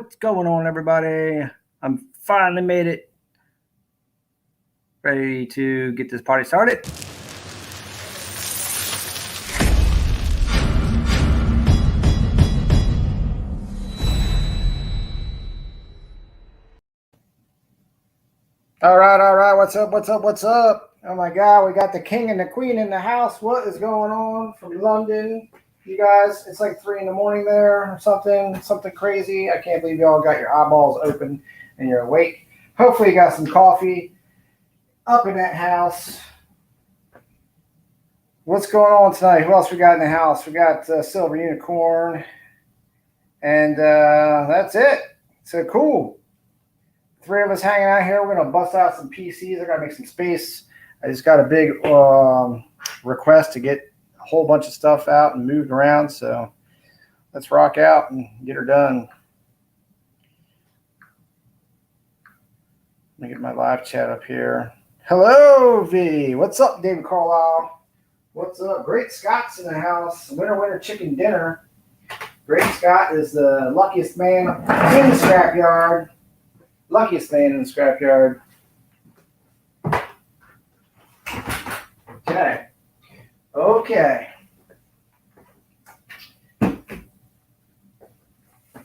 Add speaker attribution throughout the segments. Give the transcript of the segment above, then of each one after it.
Speaker 1: What's going on, everybody? I'm finally made it. Ready to get this party started. All right. What's up? Oh my God, we got the king and the queen in the house. What is going on from London? You guys, it's like 3 a.m. there or something crazy. I can't believe y'all got your eyeballs open and you're awake. Hopefully you got some coffee up in that house. What's going on tonight? Who else we got in the house? We got Silver Unicorn, and that's it. So cool. 3 of us hanging out here. We're gonna bust out some PCs. I gotta make some space. I just got a big request to get a whole bunch of stuff out and moved around. So let's rock out and get her done. Let me get my live chat up here. Hello, V. What's up, David Carlisle? What's up? Great Scott's in the house. Winter chicken dinner. Great Scott is the luckiest man in the scrapyard. Luckiest man in the scrapyard. Okay.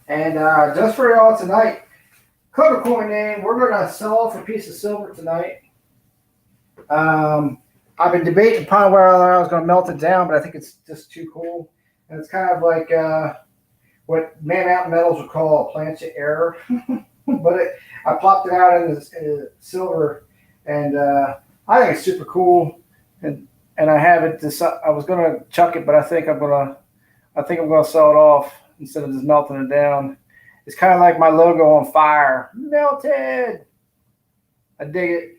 Speaker 1: And just for y'all tonight, Clever Coin name, we're going to sell off a piece of silver tonight. I've been debating upon whether I was going to melt it down, but I think it's just too cool. And it's kind of like what Man Mountain Metals would call a plancha error. But I plopped it out in the silver, and I think it's super cool. And I have it. I was going to chuck it, but I think I'm going to sell it off instead of just melting it down. It's kind of like my logo on fire. Melted. I dig it.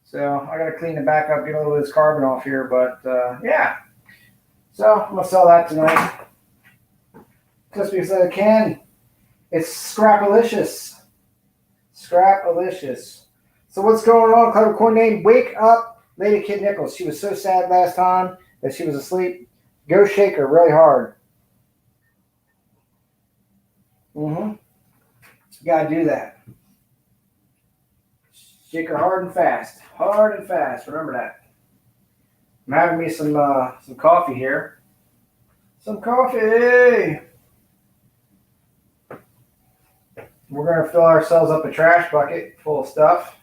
Speaker 1: So I got to clean the back up, get a little of this carbon off here. But yeah. So I'm going to sell that tonight. Just because I can. It's scrapalicious. Scrapalicious. So what's going on? Clever Coin name. Wake up, Lady Kid Nichols. She was so sad last time that she was asleep. Go shake her really hard. You gotta do that. Shake her hard and fast. Hard and fast. Remember that. I'm having me some coffee here. Some coffee. We're going to fill ourselves up a trash bucket full of stuff.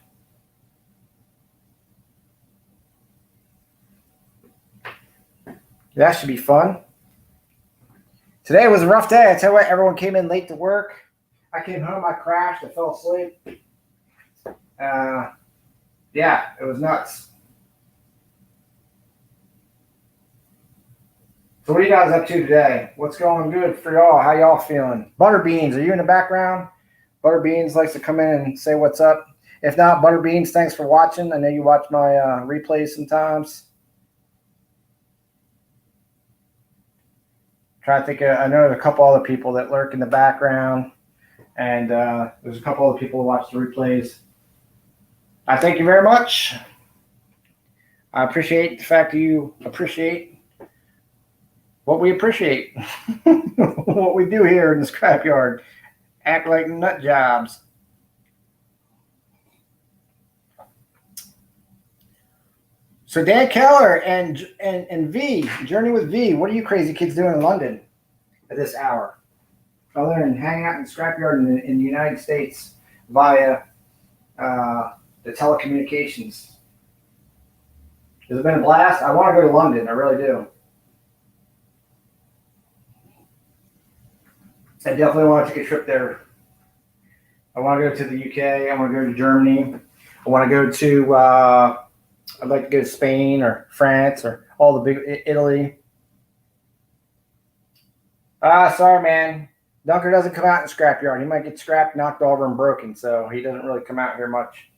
Speaker 1: That should be fun. Today was a rough day. I tell you what, everyone came in late to work. I came home, I crashed, I fell asleep. Yeah, it was nuts. So what are you guys up to today? What's going good for y'all? How y'all feeling? Butterbeans, are you in the background? Butterbeans likes to come in and say what's up. If not, Butterbeans, thanks for watching. I know you watch my replays sometimes. Trying to think I know there's a couple other people that lurk in the background, and there's a couple other people who watch the replays. I thank you very much. I appreciate the fact that you appreciate what we appreciate. What we do here in the scrapyard. Act like nut jobs. So Dan Keller and V, Journey with V, what are you crazy kids doing in London at this hour? Other than hanging out in the scrapyard in the United States via the telecommunications. Has it been a blast? I want to go to London. I really do. I definitely want to take a trip there. I want to go to the UK. I want to go to Germany. I want to go to, I'd like to go to Spain or France or all the big Italy. Sorry, man. Dunker doesn't come out in the scrapyard. He might get scrapped, knocked over, and broken, so he doesn't really come out here much.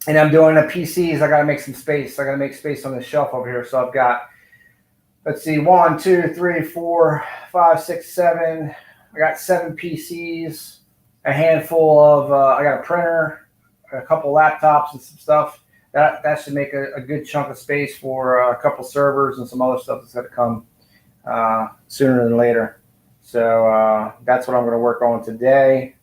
Speaker 1: And I'm doing a PCs. I got to make some space. I got to make space on the shelf over here. So I've got, let's see, 1, 2, 3, 4, 5, 6, 7. I got 7 PCs, a handful of, I got a printer, a couple laptops and some stuff. That should make a good chunk of space for a couple servers and some other stuff that's got to come. sooner than later. So that's what I'm going to work on today.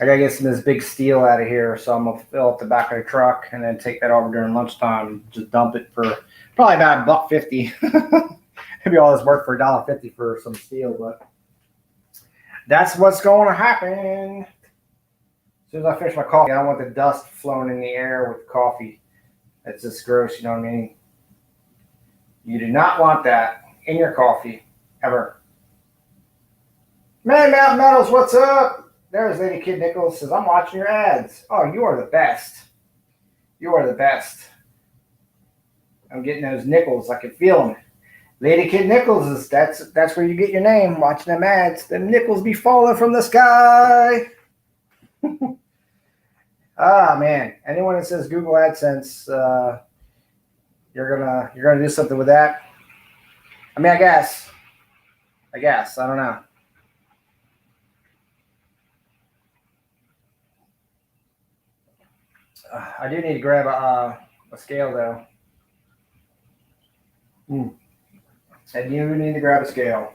Speaker 1: I got to get some of this big steel out of here, so I'm going to fill up the back of the truck and then take that over during lunchtime. Just dump it for probably about $1.50. Maybe all this work for $1.50 for some steel, but that's what's going to happen. As soon as I finish my coffee, I don't want the dust flowing in the air with coffee. That's just gross, you know what I mean? You do not want that in your coffee, ever. Man, Mountain Metals, what's up? There's Lady Kid Nichols says, I'm watching your ads. Oh, you are the best. You are the best. I'm getting those nickels. I can feel them. Lady Kid Nichols, that's where you get your name, watching them ads. Them nickels be falling from the sky. Ah, man. Anyone that says Google AdSense, you're gonna do something with that. I mean, I guess. I don't know. I do need to grab a scale though. I do need to grab a scale.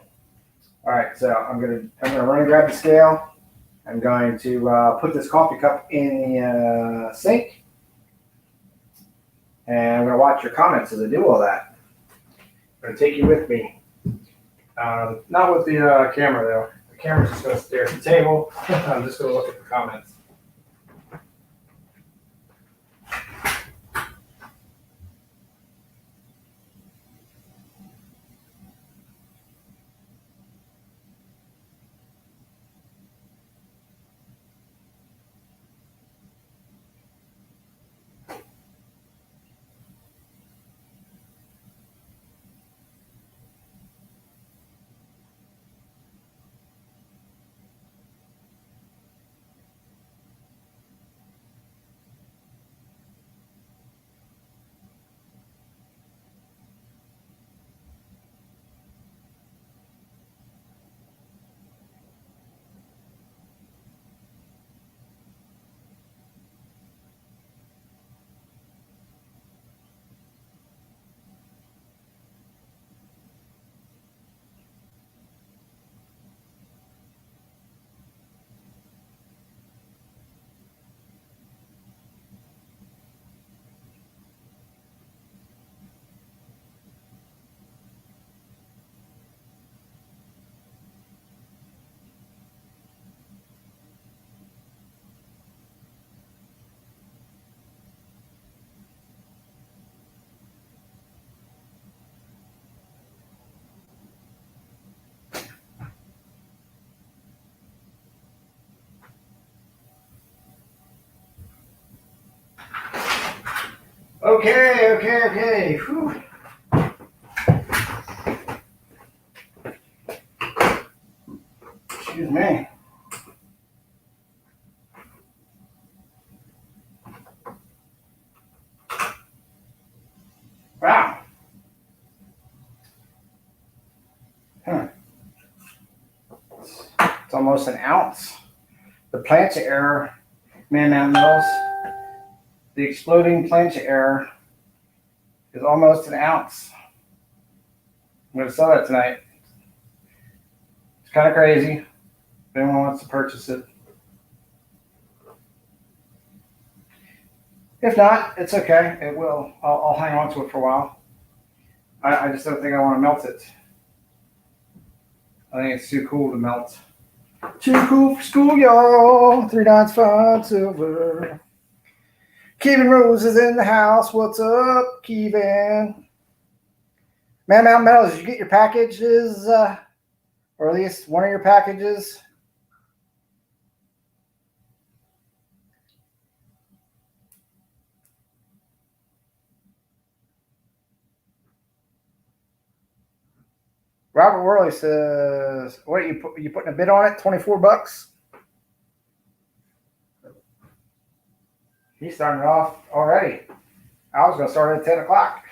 Speaker 1: All right, so I'm gonna run and grab the scale. I'm going to put this coffee cup in the sink, and I'm gonna watch your comments as I do all that. I'm gonna take you with me. Not with the camera though. The camera's just gonna stare at the table. I'm just gonna look at the comments. Okay. Whew. Excuse me. Wow. It's almost an ounce. The plancha error, man, Mountain Metals, the exploding plancha error is almost an ounce. I'm going to sell that tonight. It's kind of crazy. If anyone wants to purchase it. If not, it's okay. It will. I'll hang on to it for a while. I just don't think I want to melt it. I think it's too cool to melt. Too cool for school, y'all. 3 9s, 5 silver. Kevin Rose is in the house. What's up, Kevin? Man, Mountain Metals, did you get your packages? Or at least one of your packages? Robert Worley says, "What you putting a bid on it? $24." He's starting it off already. I was going to start at 10 o'clock.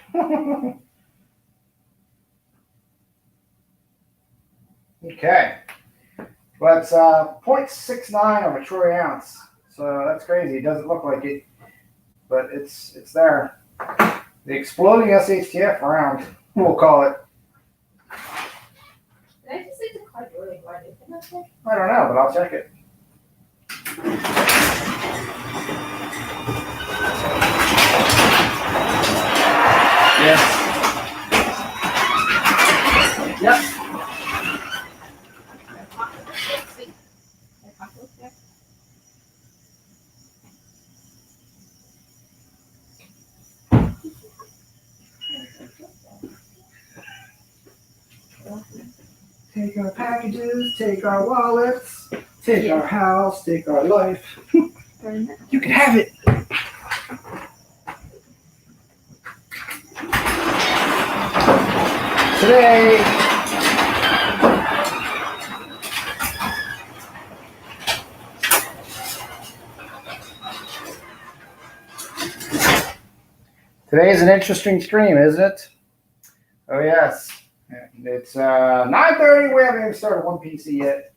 Speaker 1: Okay. But it's 0.69 of a troy ounce. So that's crazy. It doesn't look like it, but it's there. The exploding SHTF round, we'll call it. I don't know, but I'll check it. Yes. Yep. Take our packages, take our wallets, take our house, take our life. You can have it. Today is an interesting stream, isn't it? Oh yes. It's 9:30. We haven't even started one PC yet.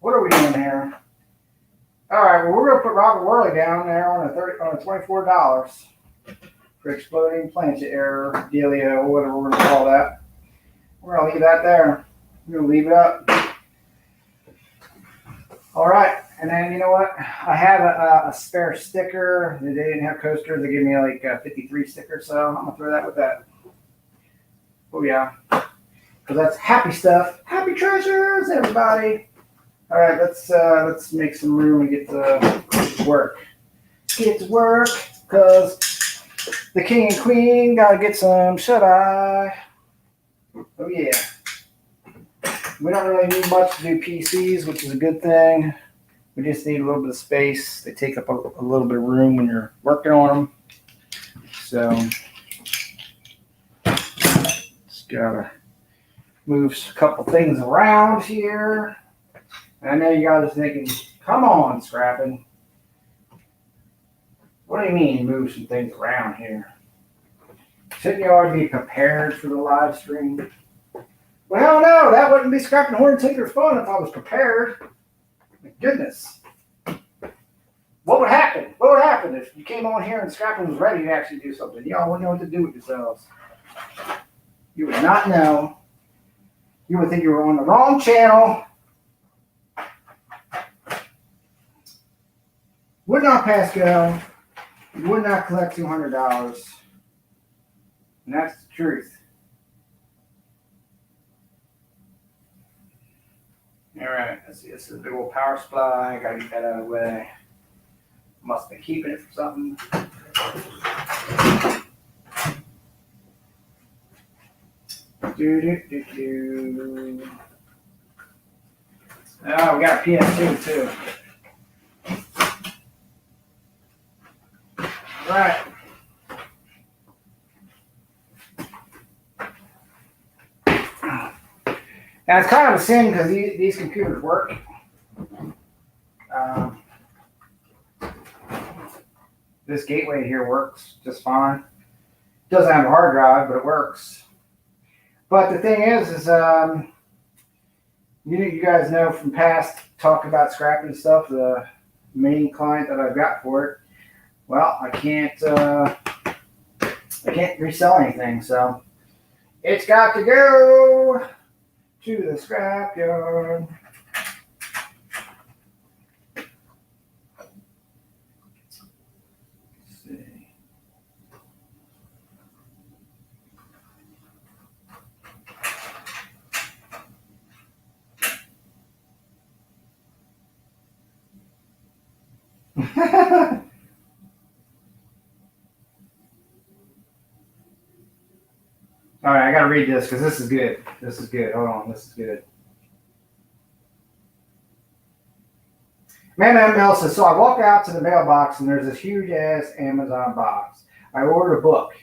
Speaker 1: What are we doing here? All right. Well, we're going to put Robert Worley down there on a $24 for exploding planchet error, dealio, whatever we're going to call that. We're going to leave that there. We're going to leave it up. All right. And then you know what? I have a spare sticker. They didn't have coasters. They gave me like 53 stickers, so I'm going to throw that with that. Oh yeah. Because that's happy stuff. Happy treasures, everybody. All right, let's make some room and get to work. Get to work, because the king and queen gotta get some shut-eye. Oh yeah. We don't really need much to do PCs, which is a good thing. We just need a little bit of space. They take up a little bit of room when you're working on them. So just gotta move a couple things around here. And I know you guys are thinking, come on, Scrapping. What do you mean move some things around here? Shouldn't you already be prepared for the live stream? Well, hell no, that wouldn't be Scrapping Hoarding Tinker's fun if I was prepared. My goodness. What would happen? What would happen if you came on here and Scrapping was ready to actually do something? Y'all wouldn't know what to do with yourselves. You would not know. You would think you were on the wrong channel. Would not pass go. You would not collect $200. And that's the truth. All right, let's see. This is a big old power supply. I gotta get that out of the way. Must have been keeping it for something. Oh, we got a PS2 too. All right. Now it's kind of a sin because these computers work. This gateway here works just fine. Doesn't have a hard drive, but it works. But the thing is you guys know from past talk about scrapping stuff, the main client that I've got for it. Well, I can't resell anything, so it's got to go to the scrapyard. Let's see. All right, I got to read this because this is good. This is good. Hold on, this is good. Man says, so I walk out to the mailbox and there's this huge ass Amazon box. I order a book.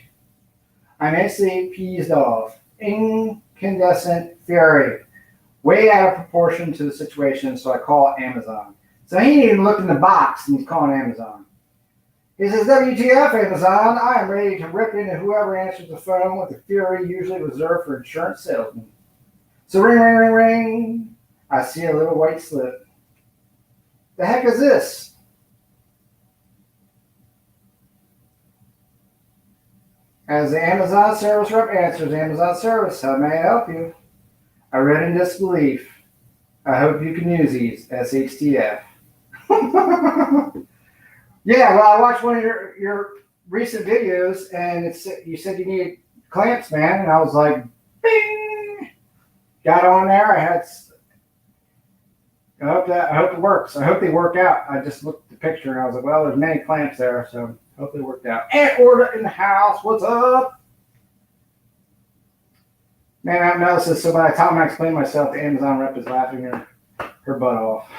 Speaker 1: I'm instantly peeved off. Incandescent fury. Way out of proportion to the situation, so I call Amazon. So he ain't even looked in the box and he's calling Amazon. He says, WTF, Amazon, I am ready to rip into whoever answers the phone with the fury usually reserved for insurance salesmen. So ring, ring, ring, ring. I see a little white slip. The heck is this? As the Amazon service rep answers, Amazon service, how may I help you? I read in disbelief. I hope you can use these. SHTF. Yeah, well, I watched one of your recent videos, and you said you needed clamps, man, and I was like, bing, got on there. I hope it works. I hope they work out. I just looked at the picture and I was like, well, there's many clamps there, so hope they worked out. And order in the house. What's up? Man, I've noticed this, so by the time I explain myself, the Amazon rep is laughing her butt off.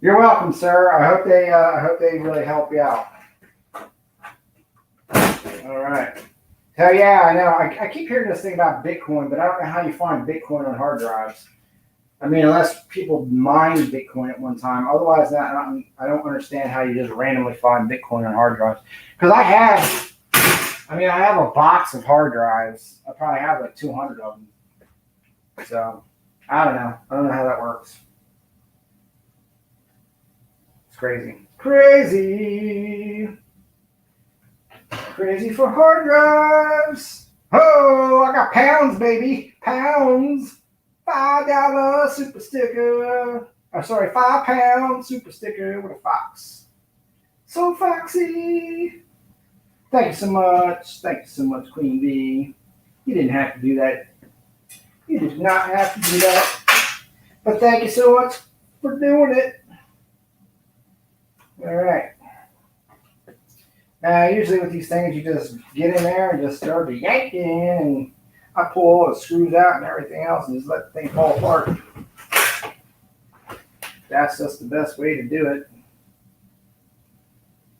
Speaker 1: You're welcome, sir. I hope they really help you out. All right. Hell yeah, I know. I keep hearing this thing about Bitcoin, but I don't know how you find Bitcoin on hard drives. I mean, unless people mined Bitcoin at one time. Otherwise, I don't understand how you just randomly find Bitcoin on hard drives. Because I have a box of hard drives. I probably have like 200 of them. So, I don't know. I don't know how that works. It's crazy. Crazy. Crazy for hard drives. Oh, I got pounds, baby. Pounds. $5 super sticker. Oh, sorry, 5 pound super sticker with a fox. So foxy. Thank you so much. Thank you so much, Queen Bee. You didn't have to do that. You did not have to do that. But thank you so much for doing it. All right. Usually with these things, you just get in there and just start yanking, and I pull all the screws out and everything else and just let the thing fall apart. That's just the best way to do it.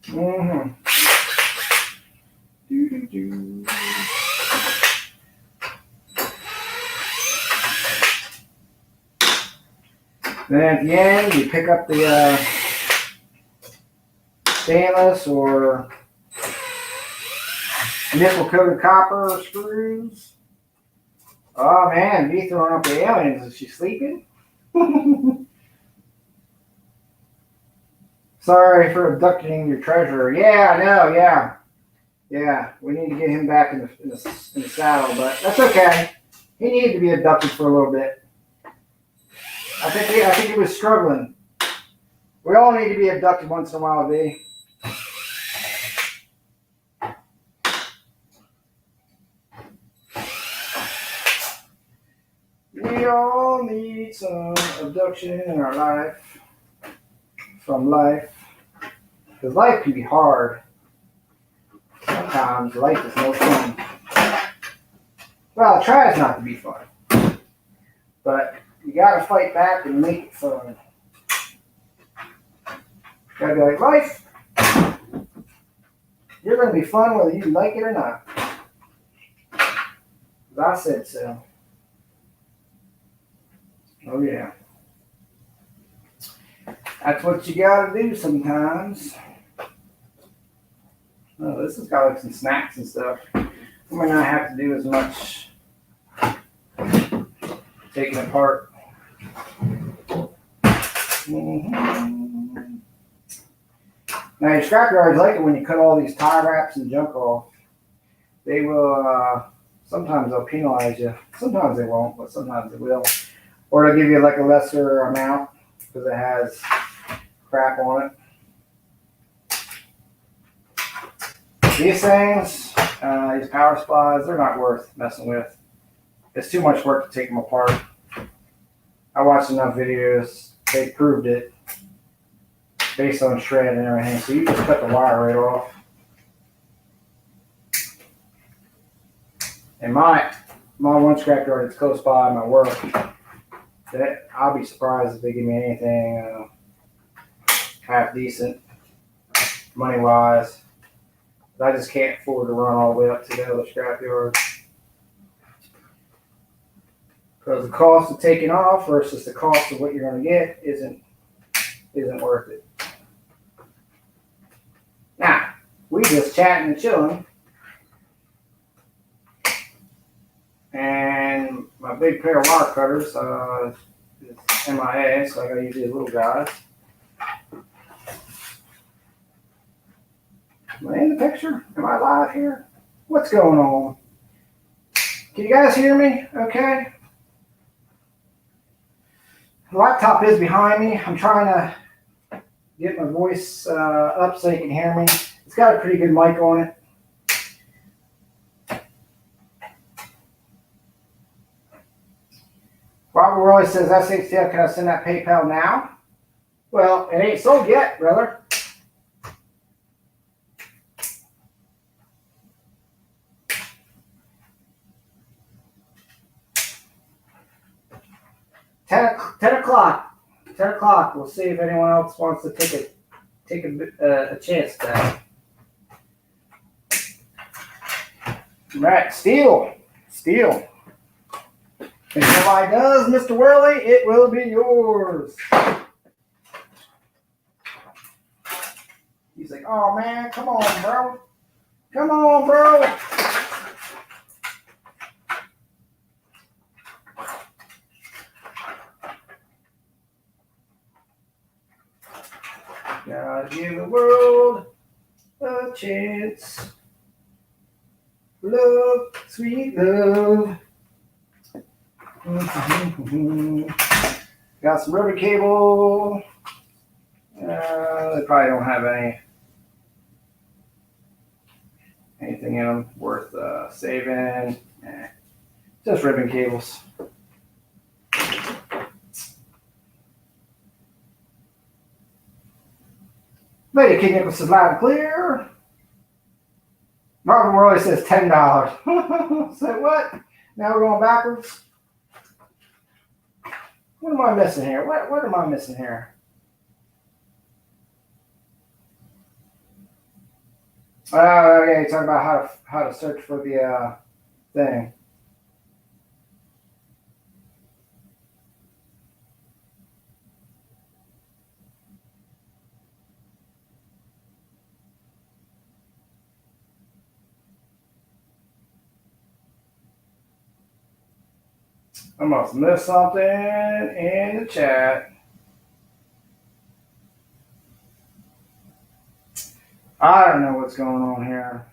Speaker 1: Mm-hmm. Doo-doo-doo. Then at the end, you pick up the stainless or nickel-coated copper screws. Oh man, V throwing up the aliens. Is she sleeping? Sorry for abducting your treasure. Yeah, I know. Yeah. We need to get him back in the saddle, but that's okay. He needed to be abducted for a little bit. I think he was struggling. We all need to be abducted once in a while, V. We all need some abduction in our life. From life. Because life can be hard. Sometimes life is no fun. Well, it tries not to be fun. But you gotta fight back and make it fun. Gotta be like, life, you're gonna be fun whether you like it or not. Because I said so. Oh yeah. That's what you gotta do sometimes. Oh, this has got like some snacks and stuff. We might not have to do as much taking apart. Mm-hmm. Now your scrapyards like it when you cut all these tie wraps and junk off. They will, sometimes they'll penalize you. Sometimes they won't, but sometimes they will. Or they'll give you like a lesser amount because it has crap on it. These things, these power supplies, they're not worth messing with. It's too much work to take them apart. I watched enough videos. They proved it based on shred and everything. So you just cut the wire right off. And my one scrapyard that's close by my work, I'll be surprised if they give me anything half decent money wise. I just can't afford to run all the way up to the other scrapyard. Because the cost of taking off versus the cost of what you're going to get isn't worth it. Now, we just chatting and chilling. And my big pair of wire cutters is MIA, so I got to use these little guys. Am I in the picture? Am I live here? What's going on? Can you guys hear me? Okay. The laptop is behind me. I'm trying to get my voice up so you can hear me. It's got a pretty good mic on it. Robert Roy says, SHTF, can I send that PayPal now? Well, it ain't sold yet, brother. Ten o'clock. 10 o'clock. We'll see if anyone else wants to take a chance at that. All right, Steel. If nobody does, Mr. Worley, it will be yours. He's like, oh man, come on, bro. Come on, bro. Gotta give the world a chance. Love, sweet love. Got some rubber cable. They probably don't have anything in them worth saving. Just ribbon cables. Lady King Nicholas is loud and clear. Marvin Worley says $10. So what? Now we're going backwards. What am I missing here? What am I missing here? Okay, you're talking about how to search for the thing. I must miss something in the chat. I don't know what's going on here.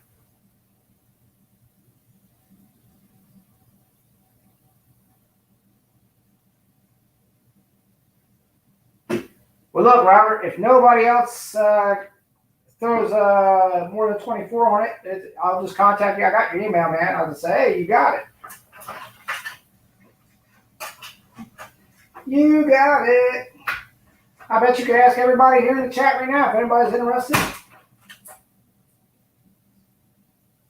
Speaker 1: Well, look, Robert, if nobody else throws more than 24 on it, I'll just contact you. I got your email, man. I'll just say, hey, you got it. You got it. I bet you could ask everybody here in the chat right now if anybody's interested.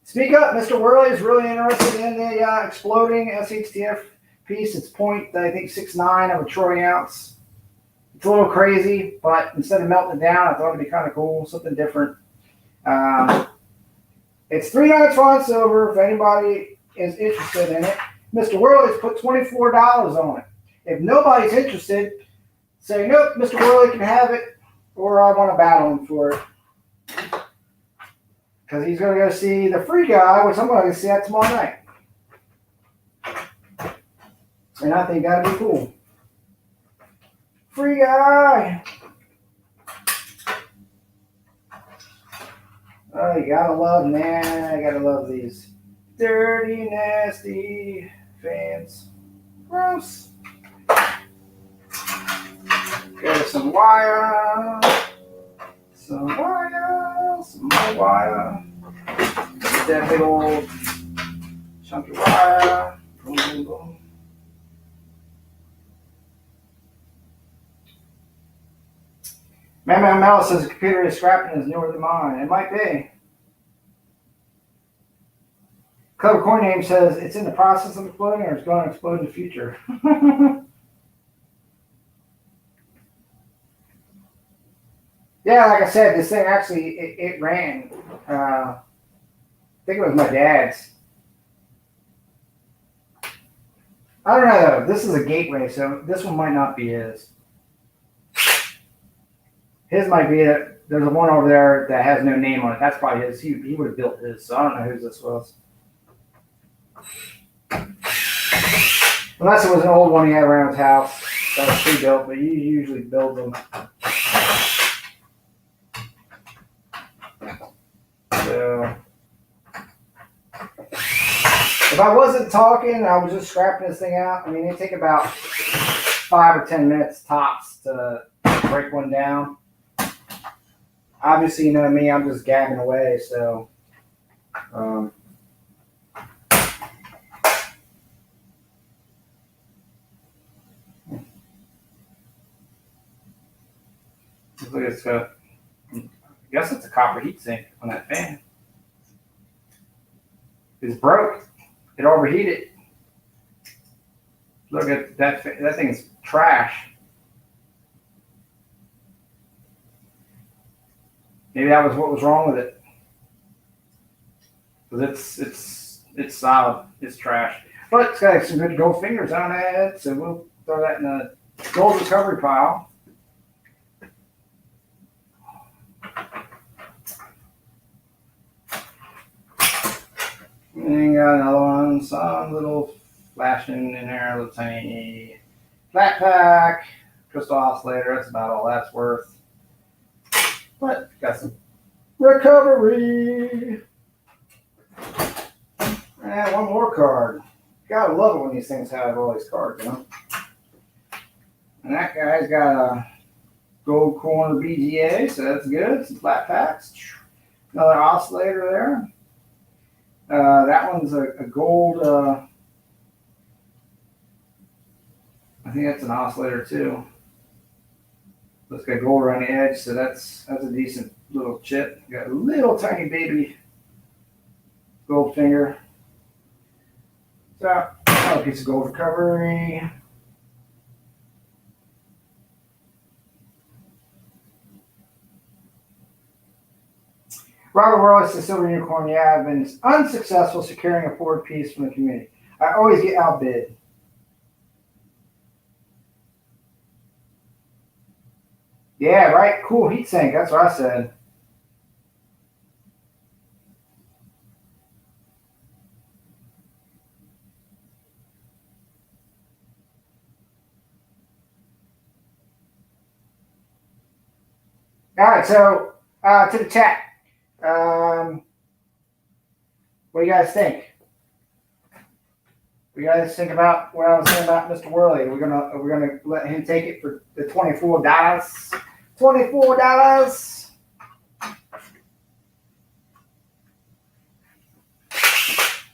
Speaker 1: Speak up. Mr. Worley is really interested in the exploding SHTF piece. It's I think 0.69 of a troy ounce. It's a little crazy, but instead of melting it down, I thought it'd be kind of cool, something different. It's 3 nights fine silver if anybody is interested in it. Mr. Worley's put $24 on it. If nobody's interested, say, nope, Mr. Worley can have it, or I want to battle him for it. Because he's going to go see the free guy, which I'm going to see that tomorrow night. And I think that'd be cool. Free guy. Oh, you gotta love, man. I gotta love these dirty, nasty fans. Gross. Get some wire. Some more wire. That big old chunky wire. Boom, boom, boom. Man Malice says the computer is scrapping is newer than mine. It might be. Clever Coin Name says it's in the process of exploding or it's going to explode in the future. Yeah, like I said, this thing actually, it ran. I think it was my dad's. I don't know, though. This is a gateway, so this one might not be his. His might be that there's one over there that has no name on it. That's probably his. He would have built his, so I don't know whose this was. Unless it was an old one he had around his house that was pre-built, but you usually build them. So, if I wasn't talking, I was just scrapping this thing out. I mean, they take about 5 or 10 minutes tops to break one down. Obviously, you know me, I'm just gabbing away, so look at this. I guess it's a copper heatsink on that fan. It's broke. It overheated. Look at that. That thing is trash. Maybe that was what was wrong with it. Because it's solid. It's trash. But it's got some good gold fingers on it, so we'll throw that in the gold recovery pile. And got another one, some little flashing in there, little tiny flat pack, crystal oscillator. That's about all that's worth. But got some recovery. And one more card. Gotta love it when these things have all these cards, you know. And that guy's got a gold corner BGA, so that's good. Some flat packs. Another oscillator there. That one's a gold, I think that's an oscillator too. It's got gold around the edge, so that's a decent little chip. Got a little tiny baby gold finger. So, another piece of gold recovery. Robert Wallace, the Silver Unicorn. Yeah, I've been unsuccessful securing a forward piece from the community. I always get outbid. Yeah, right. Cool heatsink. That's what I said. All right, so to the chat. What do you guys think? What do you guys think about what I was saying about Mr. Worley? We're gonna let him take it for the $24. $24.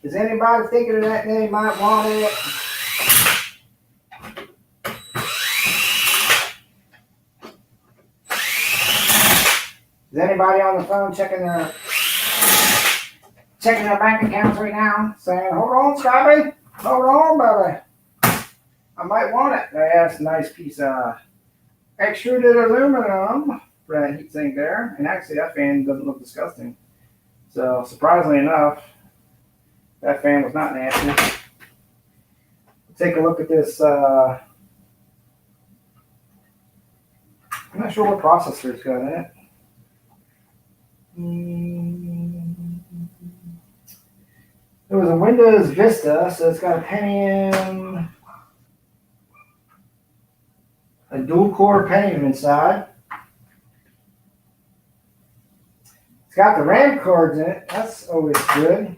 Speaker 1: Is anybody thinking of that they might want it? Is anybody on the phone checking their bank accounts right now, saying, "Hold on, Scotty, hold on, baby, I might want it." Yeah, that's a nice piece of extruded aluminum for that heat sink there, and actually that fan doesn't look disgusting. So surprisingly enough, that fan was not nasty. Take a look at this. I'm not sure what processor it's got in it. It was a Windows Vista, so it's got a Pentium, a dual core Pentium inside. It's got the RAM cards in it. That's always good.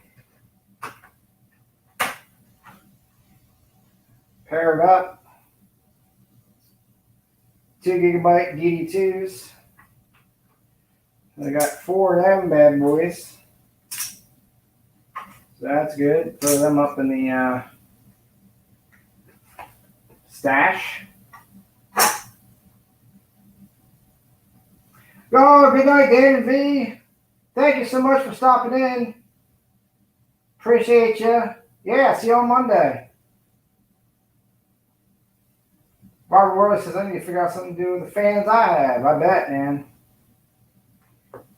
Speaker 1: Pair it up. 2 gigabyte DD2s. I got 4 of them bad boys. So that's good. Throw them up in the stash. Oh, good night, Dan and V. Thank you so much for stopping in. Appreciate you. Yeah, see you on Monday. Robert Worley says, I need to figure out something to do with the fans I have. I bet, man.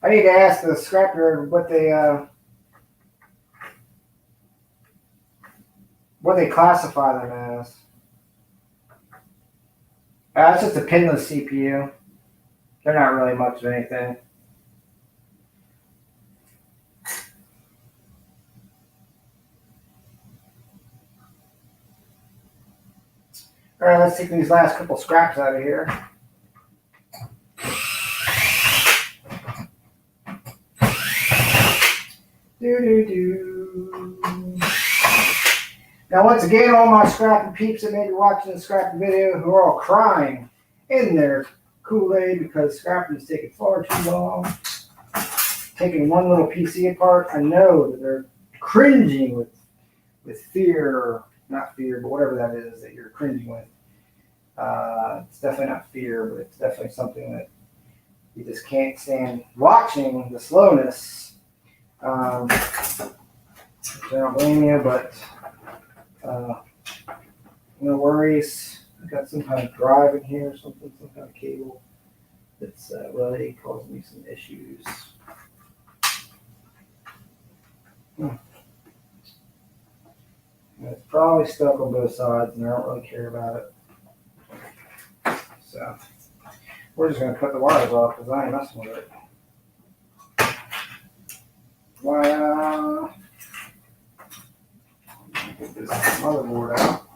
Speaker 1: I need to ask the scrapyard what they classify them as. It's just a pinless CPU. They're not really much of anything. All right, let's take these last couple scraps out of here. Now, once again, all my scrapping peeps that may be watching the scrapping video who are all crying in their Kool-Aid because scrapping is taking far too long. Taking one little PC apart, I know that they're cringing with fear, not fear, but whatever that is that you're cringing with. It's definitely not fear, but it's definitely something that you just can't stand watching the slowness. I don't blame you, but no worries. I've got some kind of drive in here, some kind of cable that's really causing me some issues. It's probably stuck on both sides, and I don't really care about it. So we're just going to cut the wires off because I ain't messing with it. Wow. Get this motherboard out.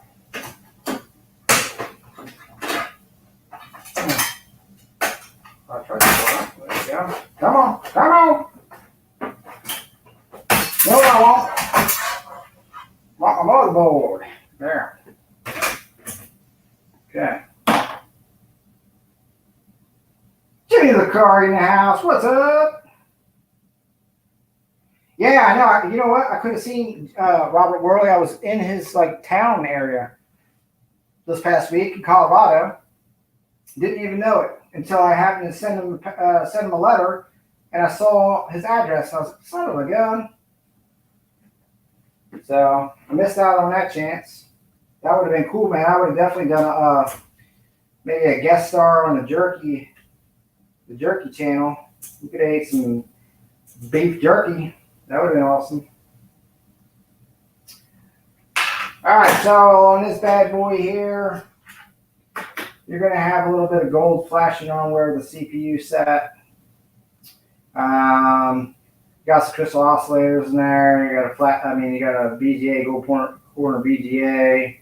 Speaker 1: I'll try to pull it out. There we go. Come on. Come on. No, I won't. Want my motherboard. There. Okay. Jimmy the car in the house. What's up? Yeah, I know. You know what? I could have seen Robert Worley. I was in his town area this past week in Colorado. Didn't even know it until I happened to send him a letter, and I saw his address. I was like, son of a gun. So I missed out on that chance. That would have been cool, man. I would have definitely done maybe a guest star on the jerky channel. We could have ate some beef jerky. That would have been awesome. All right, so on this bad boy here, you're going to have a little bit of gold flashing on where the CPU sat. Got some crystal oscillators in there. You got you got a BGA, gold corner BGA.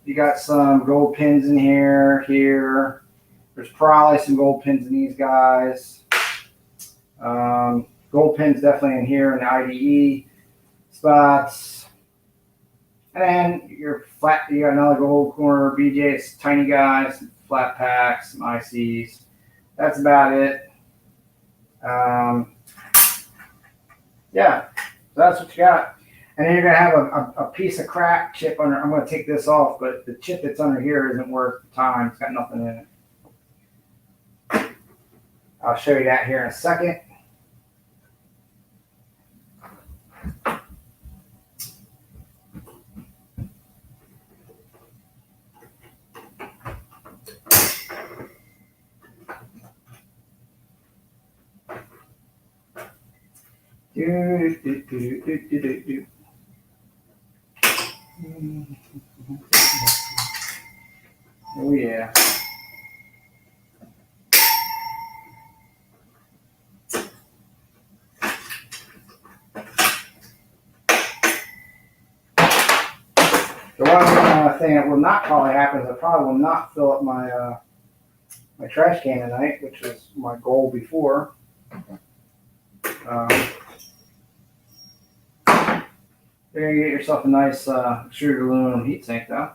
Speaker 1: You got some gold pins in here. There's probably some gold pins in these guys. Gold pins definitely in here in the IDE spots. And then you got another gold corner BGA. It's tiny guys, some flat packs, some ICs. That's about it. Yeah, so that's what you got. And then you're going to have a piece of crap chip under. I'm going to take this off, but the chip that's under here isn't worth the time. It's got nothing in it. I'll show you that here in a second. Oh yeah. The one thing that will not probably happen is I probably will not fill up my my trash can tonight, which was my goal before. You're going to get yourself a nice extruded aluminum heatsink though.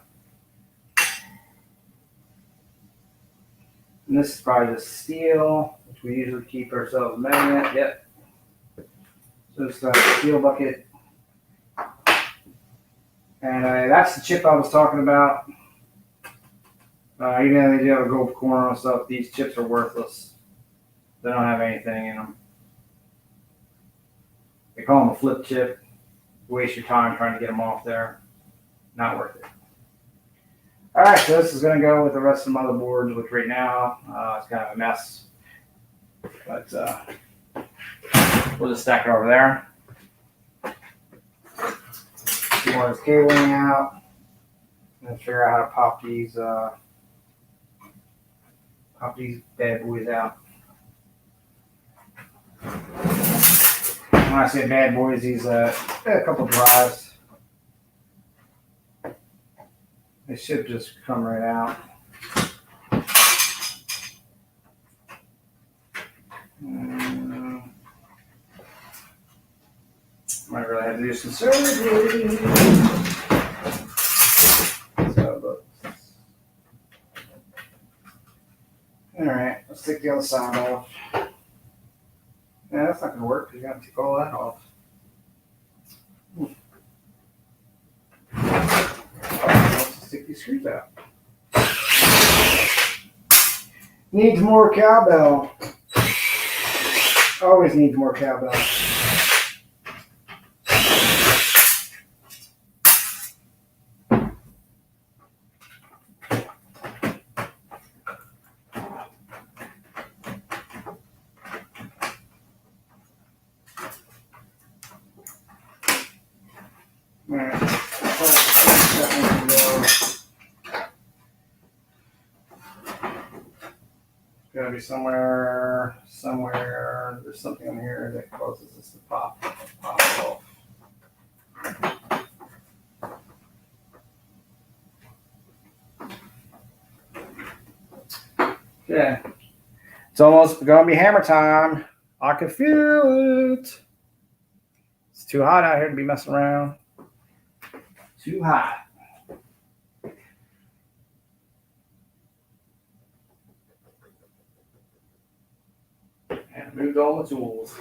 Speaker 1: And this is probably just steel, which we usually keep ourselves a magnet. Yep. So it's a steel bucket. And that's the chip I was talking about. Even though they do have a gold corner and stuff, these chips are worthless. They don't have anything in them. They call them a flip chip. Waste your time trying to get them off there. Not worth it. All right, so this is going to go with the rest of the motherboards, which right now it's kind of a mess. But we'll just stack it over there. More of this cabling out. And figure out how to pop these bad boys out. When I say bad boys, these a couple drives. They should just come right out. Might really have to do do some surgery. All right, let's take the other side off. Yeah, that's not going to work because you got to take all that off. Let's take these screws out. Needs more cowbell. Always needs more cowbell. Alright. Gotta be somewhere. There's something on here that causes this to pop off. Yeah. It's almost gonna be hammer time. I can feel it. It's too hot out here to be messing around. Too hot. And moved all the tools.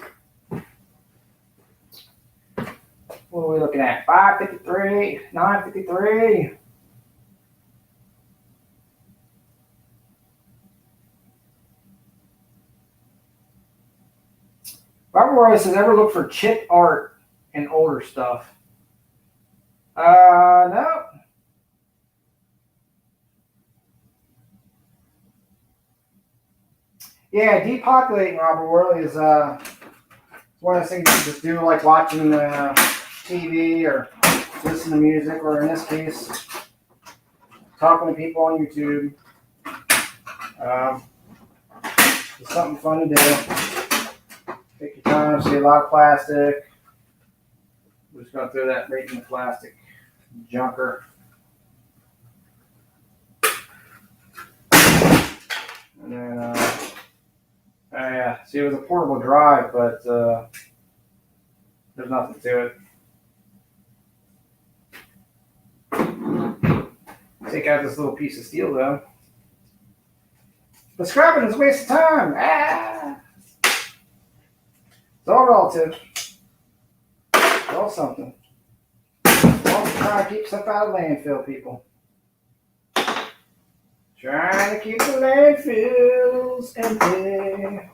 Speaker 1: What are we looking at? 553, 953. Robert Roy says, ever look for chip art in older stuff? No. Yeah, depopulating Robert Worley is one of those things you just do, like watching TV or listen to music, or in this case, talking to people on YouTube. It's something fun to do. Take your time, see a lot of plastic. We're just going to throw that right in the plastic junker. And then, yeah, see, it was a portable drive, but there's nothing to it. Take out this little piece of steel, though. But scrapping is a waste of time. It's all relative. It's all something. Also trying to keep stuff out of landfill, people. Trying to keep the landfills empty.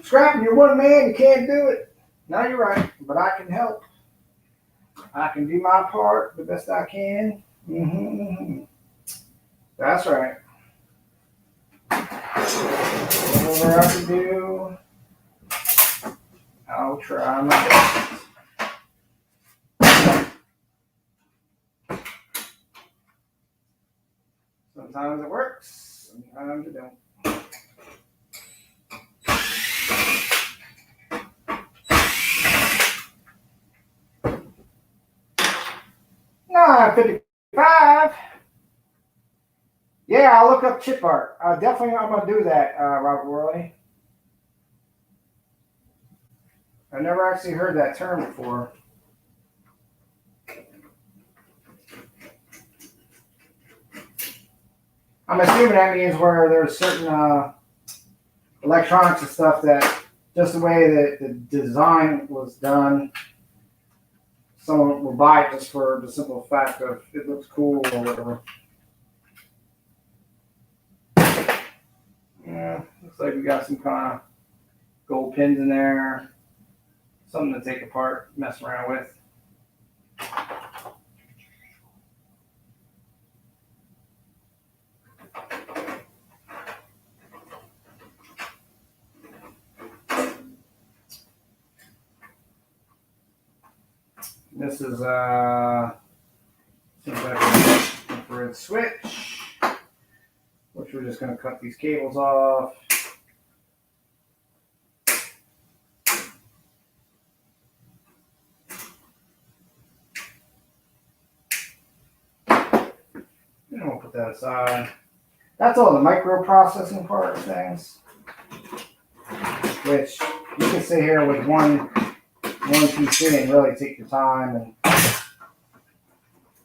Speaker 1: Scrapping, you're one man, you can't do it. No, you're right, but I can help. I can do my part the best I can. That's right. Whatever I can do, I'll try my best. Sometimes it works, sometimes it don't. No, 55. Yeah, I'll look up chip art. Definitely, I'm going to do that, Robert Worley. I never actually heard that term before. I'm assuming that means where there's certain electronics and stuff that just the way that the design was done, someone will buy it just for the simple fact of it looks cool or whatever. Yeah, looks like we got some kind of gold pins in there. Something to take apart, mess around with. This is seems like an infrared switch, which we're just going to cut these cables off. And we'll put that aside. That's all the microprocessing part of things, which You can sit here with one PC and really take your time and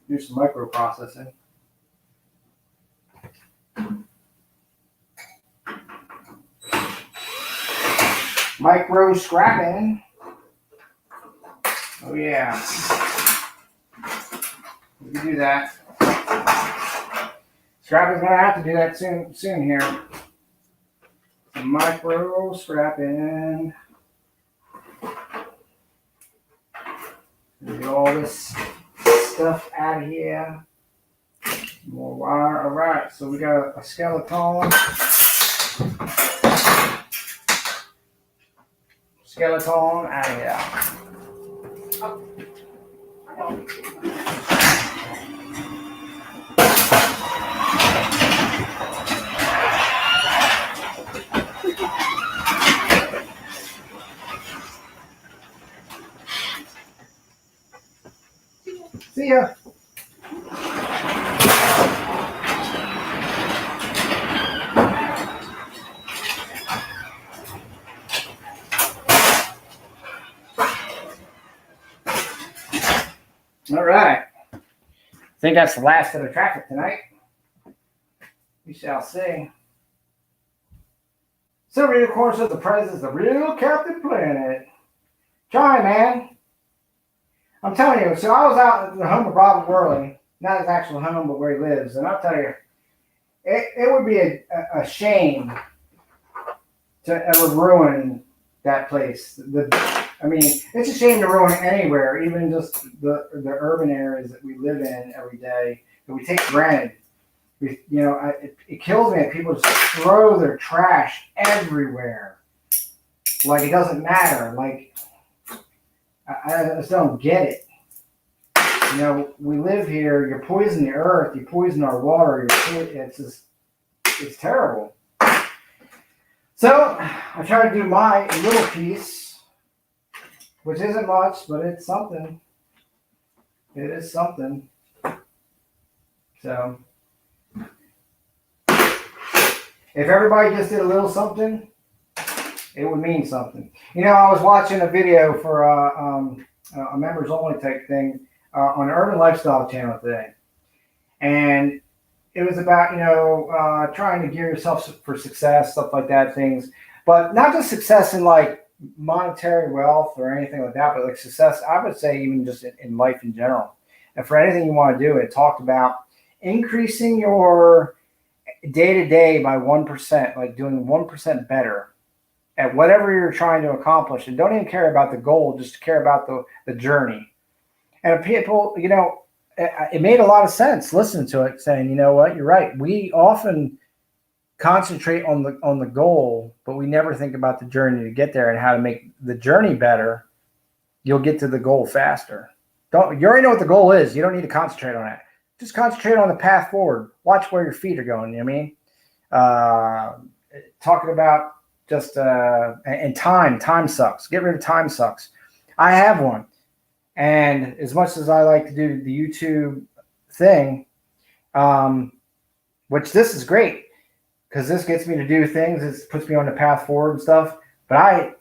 Speaker 1: do some microprocessing. Micro scrapping. Oh yeah. We can do that. Scrapping's gonna have to do that soon here. Some micro scrapping. Get all this stuff out of here. More wire. All right, so we got a skeleton. Skeleton out of here. See ya. All right. I think that's the last of the traffic tonight. We shall see. Silver Unicorn says the president's the real Captain Planet. Try, man. I'm telling you, so I was out at the home of Robert Worley, not his actual home, but where he lives, and I'll tell you, it would be a shame to ever ruin that place. I mean, it's a shame to ruin anywhere, even just the urban areas that we live in every day that we take for granted. It kills me that people just throw their trash everywhere, like it doesn't matter. Like I just don't get it. You know, we live here. You poison the earth. You poison our water. It's terrible. So I try to do my little piece, which isn't much, but it's something. It is something. So if everybody just did a little something, it would mean something. You know, I was watching a video for a members only type thing on Urban Lifestyle channel today. And it was about, trying to gear yourself for success, stuff like that, things. But not just success in like monetary wealth or anything like that, but like success, I would say even just in life in general. And for anything you want to do, it talked about increasing your day-to-day by 1%, like doing 1% better at whatever you're trying to accomplish. And don't even care about the goal, just care about the journey. And people, it made a lot of sense listening to it, saying, you know what, you're right. We often concentrate on the goal, but we never think about the journey to get there and how to make the journey better. You'll get to the goal faster. You already know what the goal is. You don't need to concentrate on it. Just concentrate on the path forward. Watch where your feet are going. You know what I mean? Talking about just and time sucks. Get rid of time sucks. I have one. And as much as I like to do the YouTube thing, which this is great because this gets me to do things. It puts me on the path forward and stuff. But I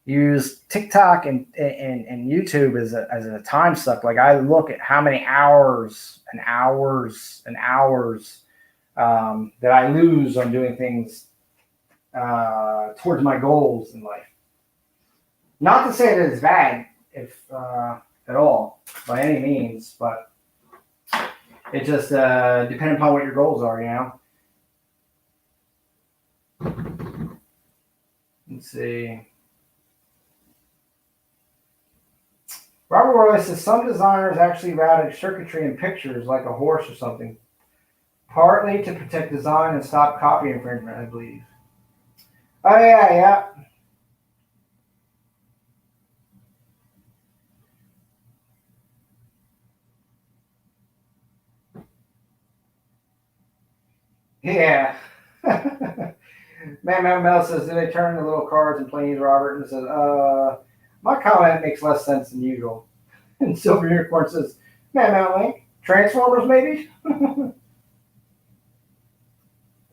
Speaker 1: use TikTok and YouTube as a time suck. Like I look at how many hours and hours and hours that I lose on doing things towards my goals in life. Not to say that it's bad, if at all, by any means, but it just depends upon what your goals are, Let's see. Robert Worley says some designers actually routed circuitry in pictures like a horse or something, partly to protect design and stop copy infringement, I believe. Oh, yeah. Yeah. Man Mel says, do they turn the little cards and planes, Robert? And says, my comment makes less sense than usual. And Silver Unicorn says, Man Link, Transformers maybe?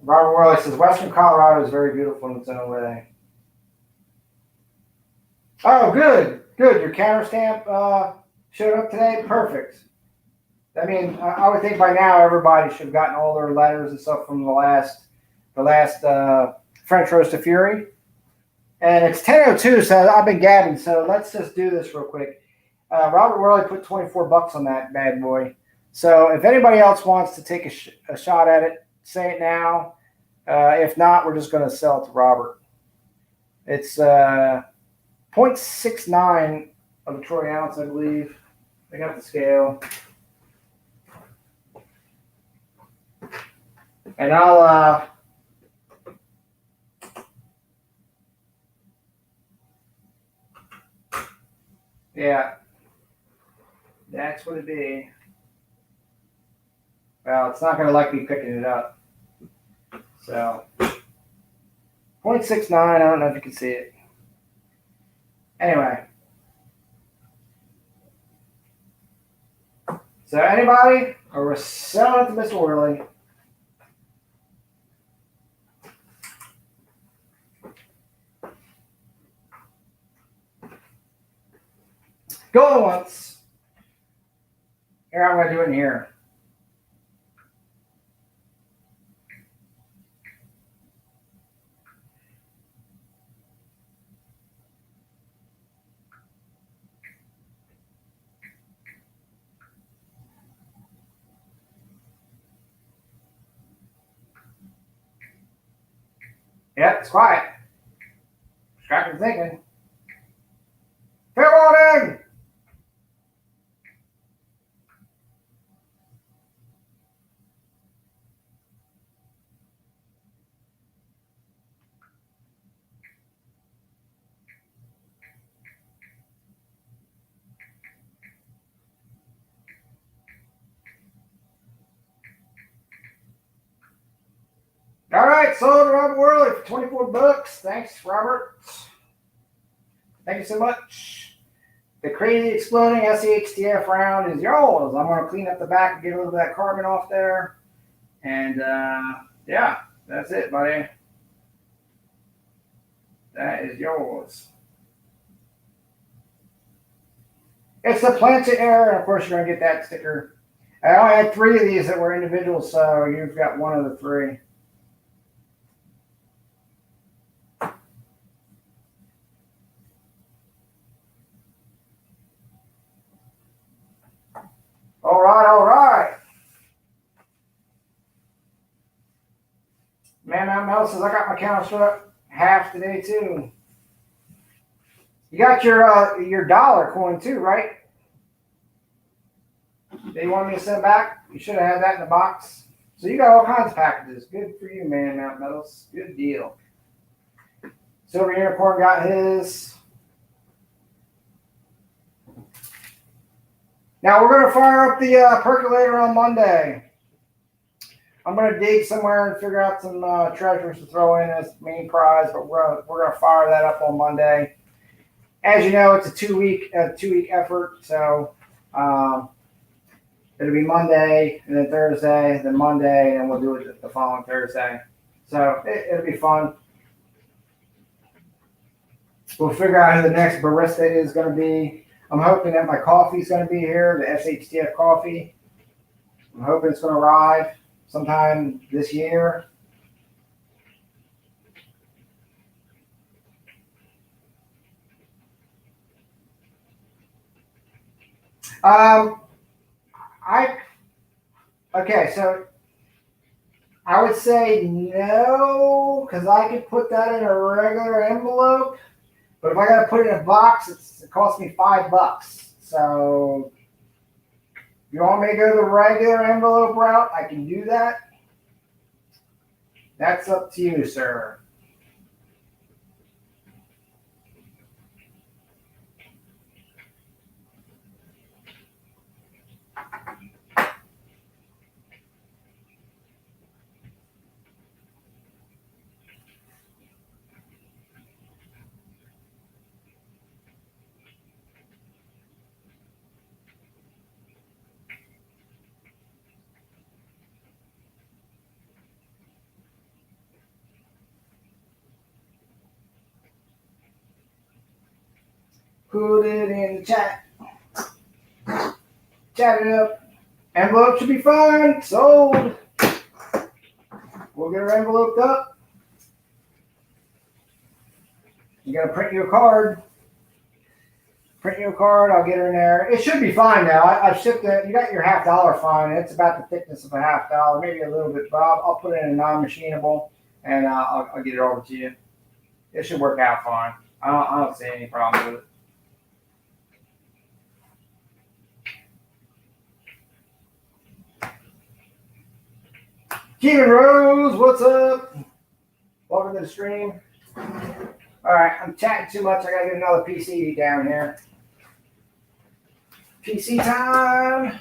Speaker 1: Robert Worley says, Western Colorado is very beautiful in its own way. Oh, good, good. Your counter stamp showed up today. Perfect. I mean, I would think by now everybody should have gotten all their letters and stuff from the last French Roast of Fury. And it's 10:02, so I've been gabbing. So let's just do this real quick. Robert Worley put $24 on that bad boy. So if anybody else wants to take a shot at it, say it now. If not, we're just going to sell it to Robert. It's 0.69 of a troy ounce, I believe. I got the scale. And I'll yeah, that's what it'd be. Well, it's not going to like me picking it up. So 0.69, I don't know if you can see it. Anyway. So anybody, or we're selling it to Mr. Worley. Going once. Here, I'm going to do it in here. Yep, it's quiet. Distracted thinking. Fair warning! All right, sold to Robert Worley for $24. Thanks, Robert. Thank you so much. The crazy exploding SEHTF round is yours. I'm going to clean up the back and get a little bit of that carbon off there. And yeah, that's it, buddy. That is yours. It's the Planchet Air, and of course you're going to get that sticker. I only had 3 of these that were individuals, so you've got 1 of the 3. All right, all right. Man, Mel says I got my counter struck half today too. You got your dollar coin too, right? That you wanted me to send back? You should have had that in the box. So you got all kinds of packages. Good for you, man, Mount Metals. Good deal. Silver Unicorn got his. Now we're going to fire up the percolator on Monday. I'm going to dig somewhere and figure out some treasures to throw in as main prize, but we're going to fire that up on Monday. As you know, it's a 2-week effort, so it'll be Monday and then Thursday, then Monday, and then we'll do it the following Thursday. So it'll be fun. We'll figure out who the next barista is going to be. I'm hoping that my coffee is going to be here, the SHTF coffee. I'm hoping it's going to arrive sometime this year. Okay, so I would say no, because I could put that in a regular envelope. But if I got to put it in a box, it costs me $5. So if you want me to go the regular envelope route, I can do that. That's up to you, sir. Put it in the chat. Chat it up. Envelope should be fine. Sold. We'll get her enveloped up. You gotta print you a card. Print you a card. I'll get her in there. It should be fine now. I've shipped it. You got your $50 fine. It's about the thickness of a $50, maybe a little bit, but I'll put it in a non-machinable and I'll get it over to you. It should work out fine. I don't see any problem with it. Kevin Rose, what's up? Welcome to the stream. All right, I'm chatting too much. I gotta get another PC down here. PC time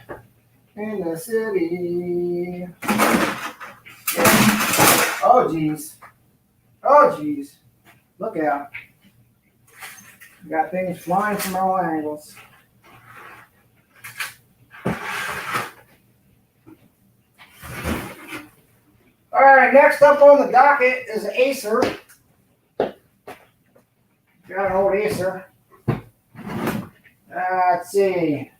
Speaker 1: in the city. Yeah. Oh geez. Oh geez. Look out. We got things flying from all angles. All right, next up on the docket is an Acer. Got an old Acer. Let's see.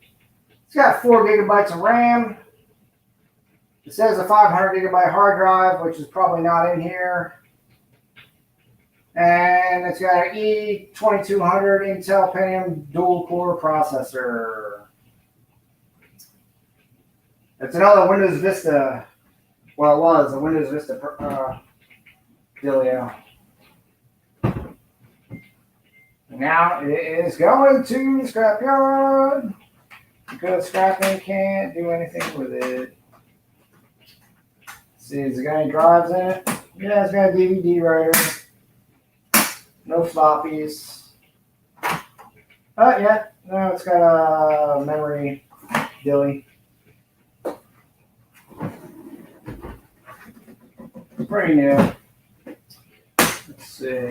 Speaker 1: It's got 4 gigabytes of RAM. It says a 500 gigabyte hard drive, which is probably not in here. And it's got an E2200 Intel Pentium dual core processor. It's another Windows Vista. Well, it was a Windows Vista dealio. Now it is going to the scrapyard because scrapping can't do anything with it. Let's see, has it got any drives in it? Yeah, it's got a DVD writer. No floppies. Oh, yeah. No, it's got a memory dilly. Pretty new. Let's see.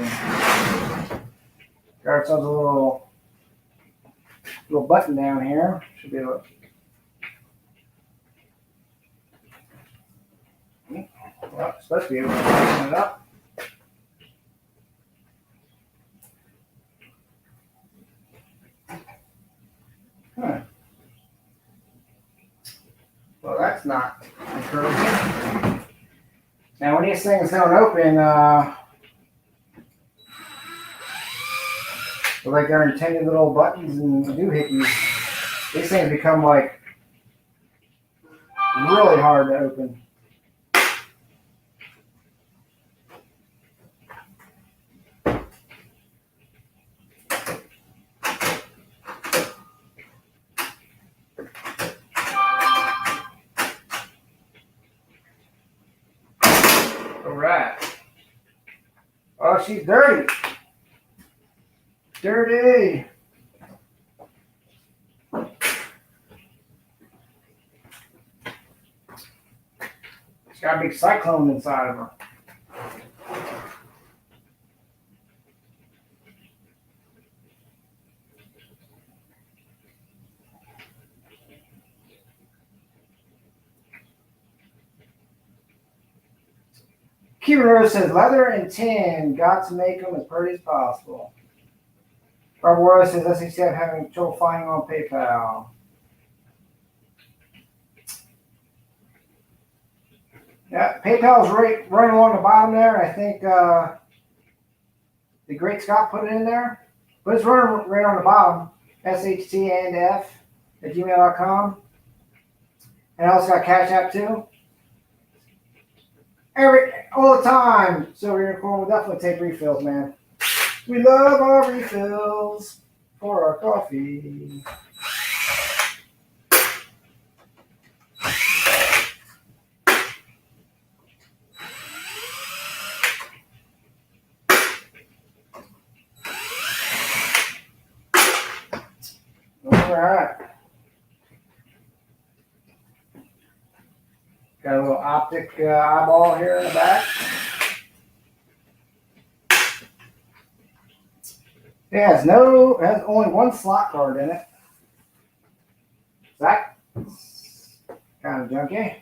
Speaker 1: Got ourselves a little button down here. Should be able to. Well, supposed to be able to open it up. Huh. Well, that's not encouraging. Now, when these things don't open, like they're intended little buttons and doohickeys, these things become like really hard to open. All right. Oh, she's dirty. Dirty. She's got a big cyclone inside of her. Kiro says leather and tin, got to make them as pretty as possible. Barbara says SEC having trouble finding on PayPal. Yeah, PayPal's right along the bottom there. I think the Great Scott put it in there. But it's right on the bottom. htandf at gmail.com. And I also got Cash App too. All the time. So we'll definitely take refills, man. We love our refills for our coffee. All right. Got a little optic eyeball here in the back. It has only one slot card in it. That's kind of junky.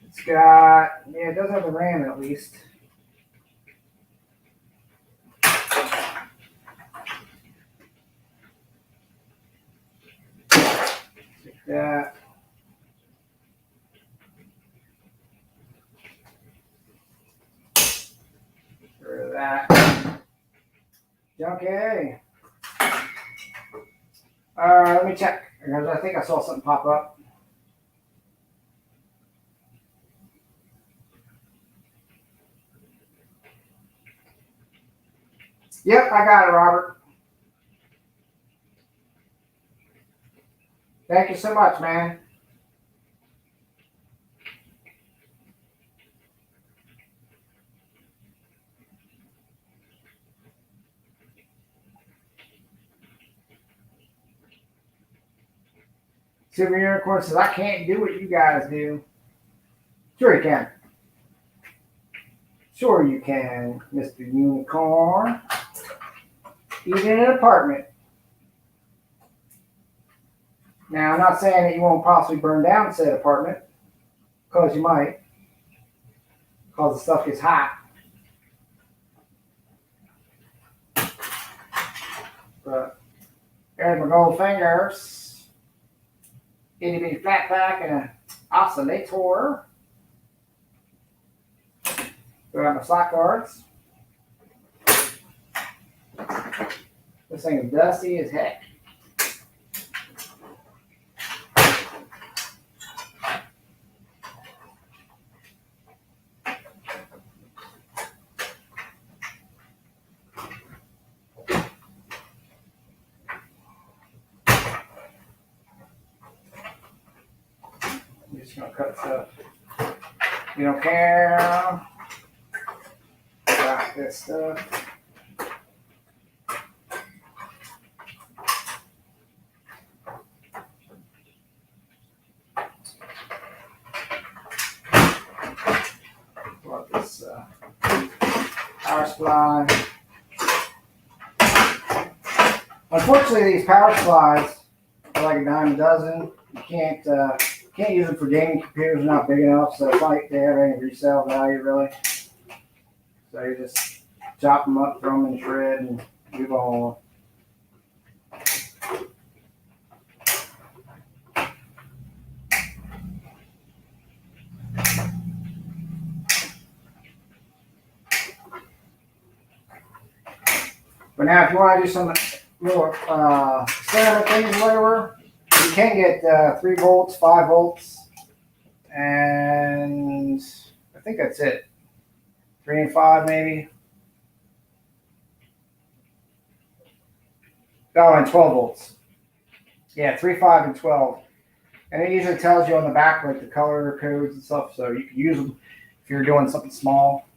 Speaker 1: Let's got, yeah, it does have the RAM at least. Take that. Get rid of that. Okay. Let me check, because I think I saw something pop up. Yep, I got it, Robert. Thank you so much, man. Silver Unicorn says, I can't do what you guys do. Sure you can. Sure you can, Mr. Unicorn. Even in an apartment. Now, I'm not saying that you won't possibly burn down said apartment, because you might, because the stuff gets hot. But there's my gold fingers. Itty bitty flat pack and an oscillator. Got my slot cards. This thing is dusty as heck. I'm just gonna cut stuff. You don't care. Got this stuff. Got this power supply. Unfortunately, these power supplies are like a dime a dozen. You can't use them for gaming computers. They're not big enough, so it's like they have any resale value really. So you just chop them up, throw them in the shred, and move on. But now, if you want to do some little experiment things, whatever, you can get 3 volts, 5 volts, and I think that's it. 3 and 5 maybe. Oh, and 12 volts. Yeah, 3, 5, and 12. And it usually tells you on the back like the color codes and stuff, so you can use them if you're doing something small.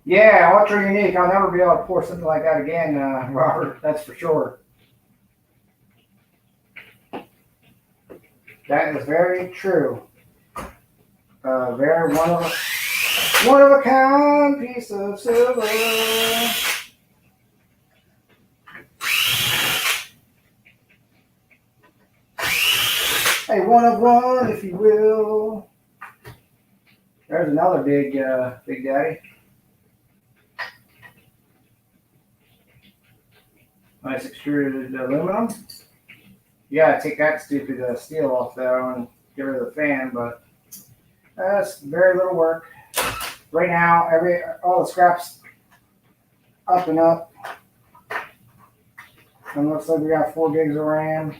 Speaker 1: Yeah, ultra unique. I'll never be able to pour something like that again, Robert. That's for sure. That is very true. Very one of a kind piece of silver. A one of one, if you will. There's another big daddy. Nice extruded aluminum. You gotta take that stupid steel off there and get rid of the fan, but that's very little work. Right now, all the scraps up and up. And looks like we got 4 gigs of RAM.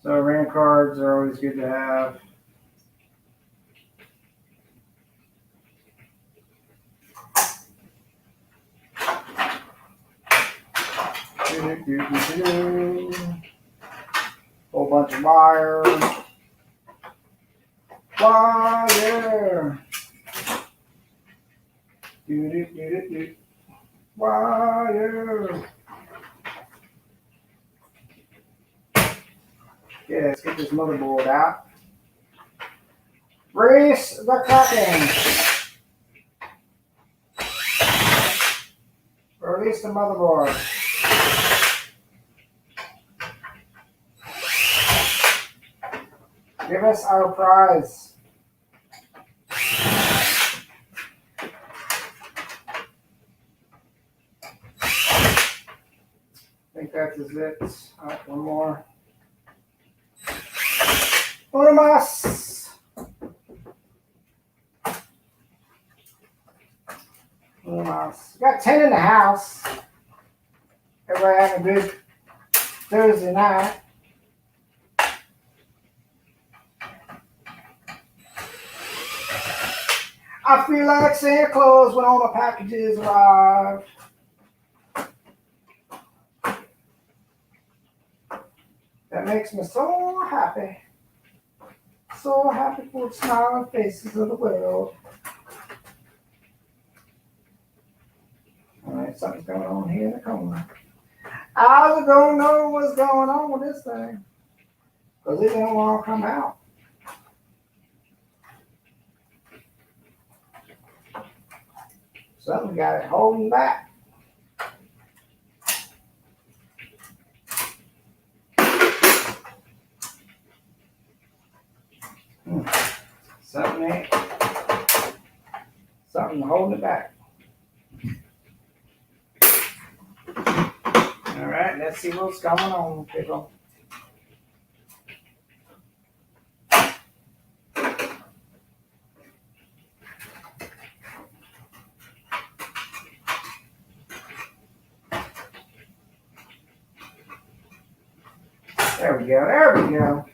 Speaker 1: So RAM cards are always good to have. Whole bunch of wire. Wire. Okay, let's get this motherboard out. Brace the cracking. Release the motherboard. Give us our prize. I think that's it. Alright, one more. Uno más. Uno más. Got 10 in the house. Everybody having a good Thursday night. I feel like Santa Claus when all my packages arrive. That makes me so happy. So happy for the smiling faces of the world. Alright, something's going on here in the corner. I don't know what's going on with this thing. Because it don't want to come out. Something got it holding back. Something holding it back. All right, let's see what's going on, people. There we go, there we go.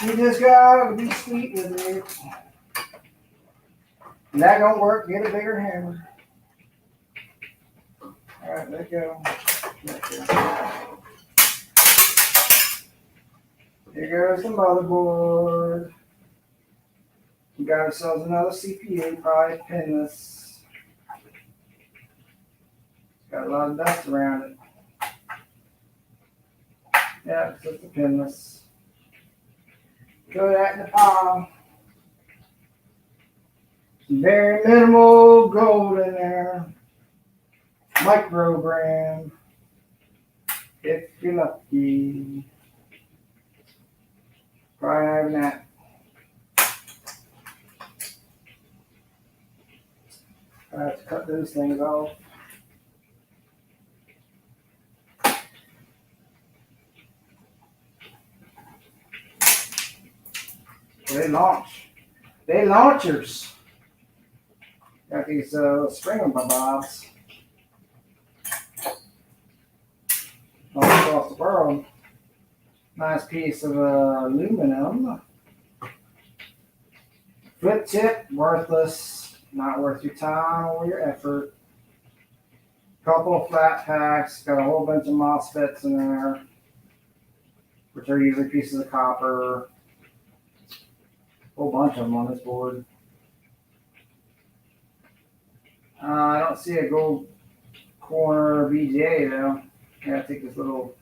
Speaker 1: You just gotta be sweet with it. And that don't work, get a bigger hammer. All right, let go. Here goes the motherboard. We got ourselves another CPU, probably pinless. Got a lot of dust around it. Yeah, it's just a pinless. Throw that in the pile. Some very minimal gold in there. Microgram. If you're lucky. Probably not having that. I have to cut those things off. They launch. They launchers. Got these spring bobs all across the world. Nice piece of aluminum. Flip tip, worthless. Not worth your time or your effort. Couple of flat packs. Got a whole bunch of MOSFETs in there, which are usually pieces of copper. Whole bunch of them on this board. I don't see a gold corner VGA though. I gotta take this little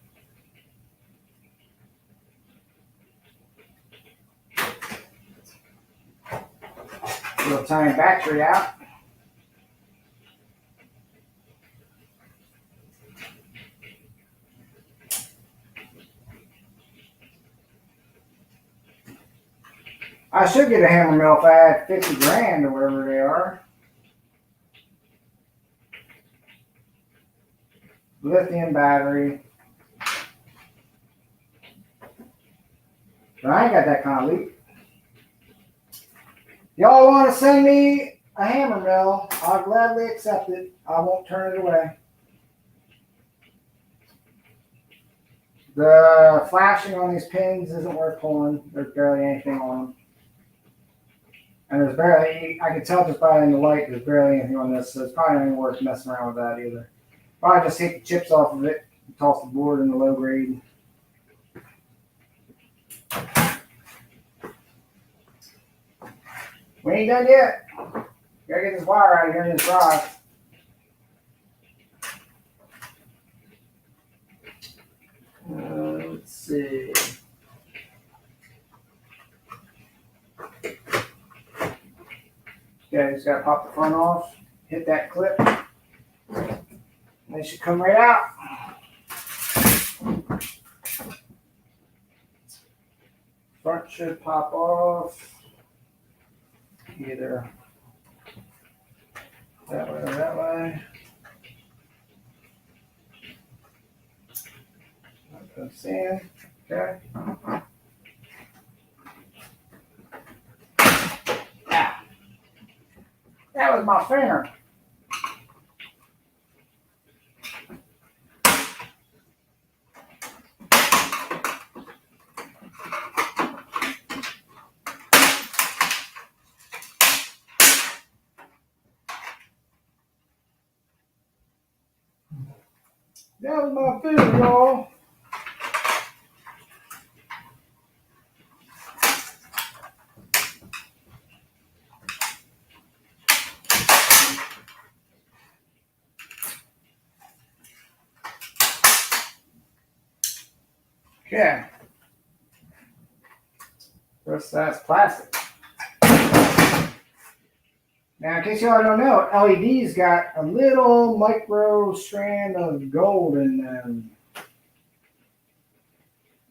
Speaker 1: tiny battery out. I should get a hammer mill if I had 50 grand or whatever they are. Lithium battery. But I ain't got that kind of loot. Y'all want to send me a hammer mill? I'll gladly accept it. I won't turn it away. The flashing on these pins isn't worth pulling. There's barely anything on them. And there's barely, I can tell just by in the light, there's barely anything on this, so it's probably not even worth messing around with that either. Probably just take the chips off of it and toss the board in the low grade. We ain't done yet. Gotta get this wire out of here in this drive. Yeah, you just gotta pop the front off, hit that clip, and they should come right out. Front should pop off either that way or that way. Puts in, okay. Ah, that was my finger. That was my finger, y'all. Okay. First, that's plastic. Now, in case y'all don't know, LEDs got a little micro strand of gold in them.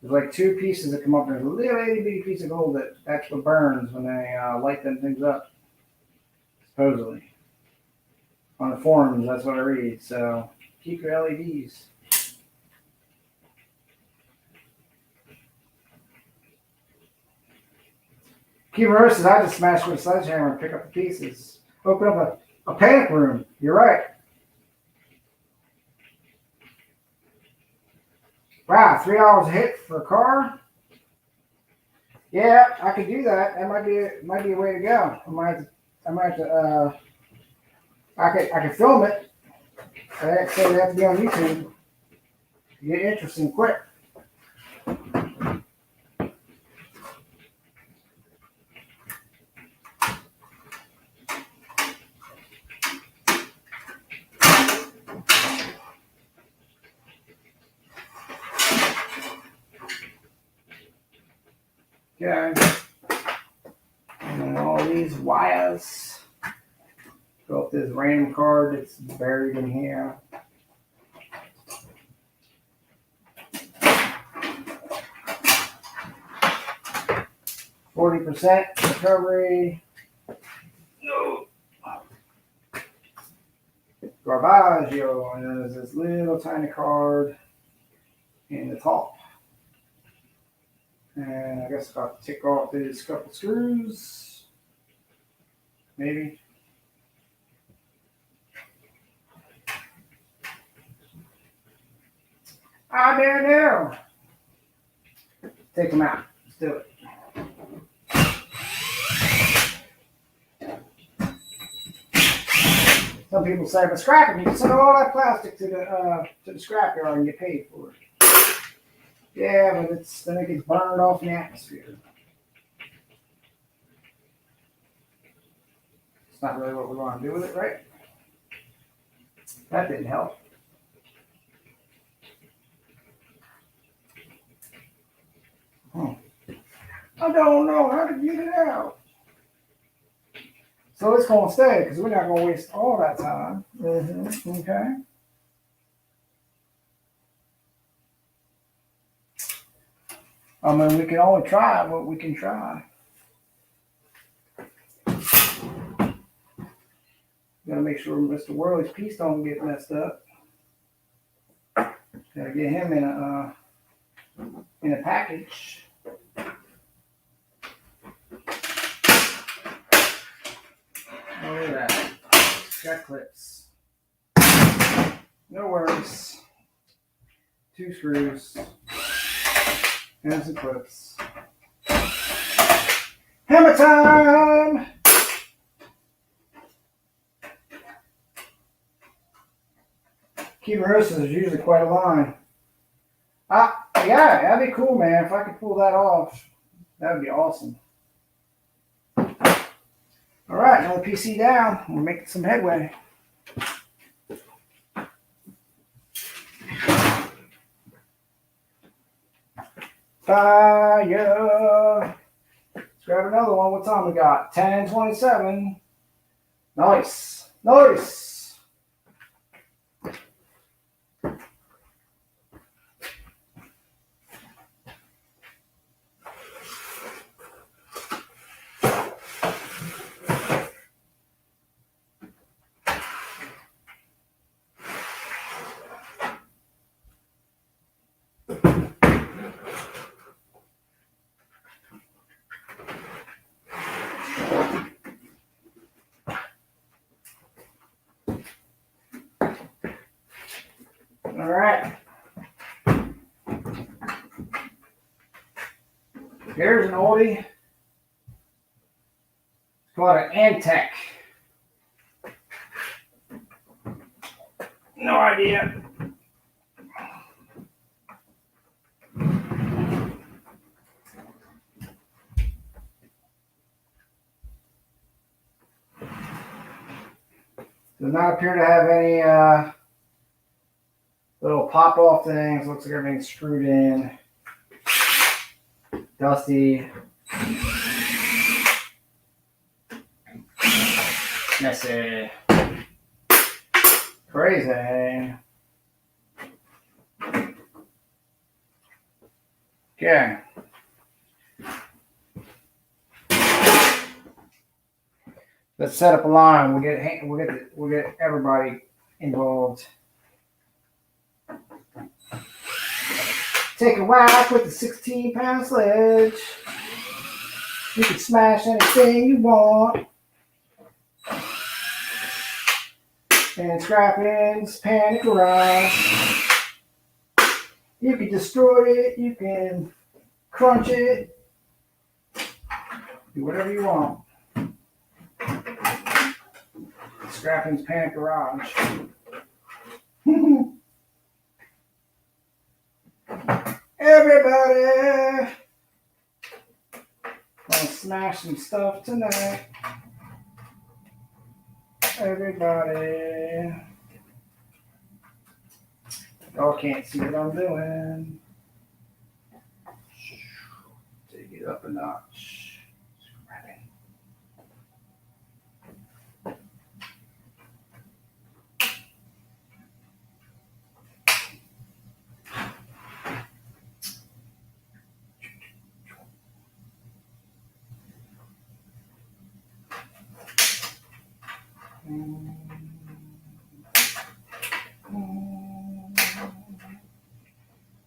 Speaker 1: There's like two pieces that come up. There's a little itty bitty piece of gold that actually burns when they light them things up. Supposedly. On the forums, that's what I read. So keep your LEDs. Key reverses, I just smashed with a sledgehammer and pick up the pieces. Open up a panic room. You're right. Wow, $3 a hit for a car? Yeah, I could do that. That might be a way to go. I could film it. I say it have to be on YouTube. Get interesting quick. Okay. And then all these wires. Go up this random card that's buried in here. 40% recovery. No. Garbaggio. And then there's this little tiny card in the top. And I guess I'll have to take off these couple screws. Maybe. I don't know. Take them out. Let's do it. Some people say, but scrapping, you can send all that plastic to the scrapyard and get paid for it. Yeah, but then it gets burned off in the atmosphere. It's not really what we want to do with it, right? That didn't help. I don't know how to get it out. So it's going to stay because we're not going to waste all that time. Okay. I mean, we can only try what we can try. Gotta make sure Mr. Worley's piece don't get messed up. Gotta get him in a package. Oh, look at that. Got clips. No worries. 2 screws. And some clips. Hammer time! Key reverses is usually quite a line. Yeah, that'd be cool, man. If I could pull that off, that would be awesome. All right, another PC down. We're making some headway. Fire. Let's grab another one. What time we got? 10:27. Nice. Nice. All right. Here's an oldie. It's called an Antec. No idea. Does not appear to have any little pop-off things. Looks like everything's screwed in. Dusty. Messy. Crazy. Okay. Let's set up a line. We'll get everybody involved. Take a whack with the 16-pound sledge. You can smash anything you want. And Scrapping's Panic Garage. You can destroy it. You can crunch it. Do whatever you want. Scrapping's Panic Garage. Everybody, gonna smash some stuff tonight. Everybody. Y'all can't see what I'm doing. Take it up a notch. Scrapping.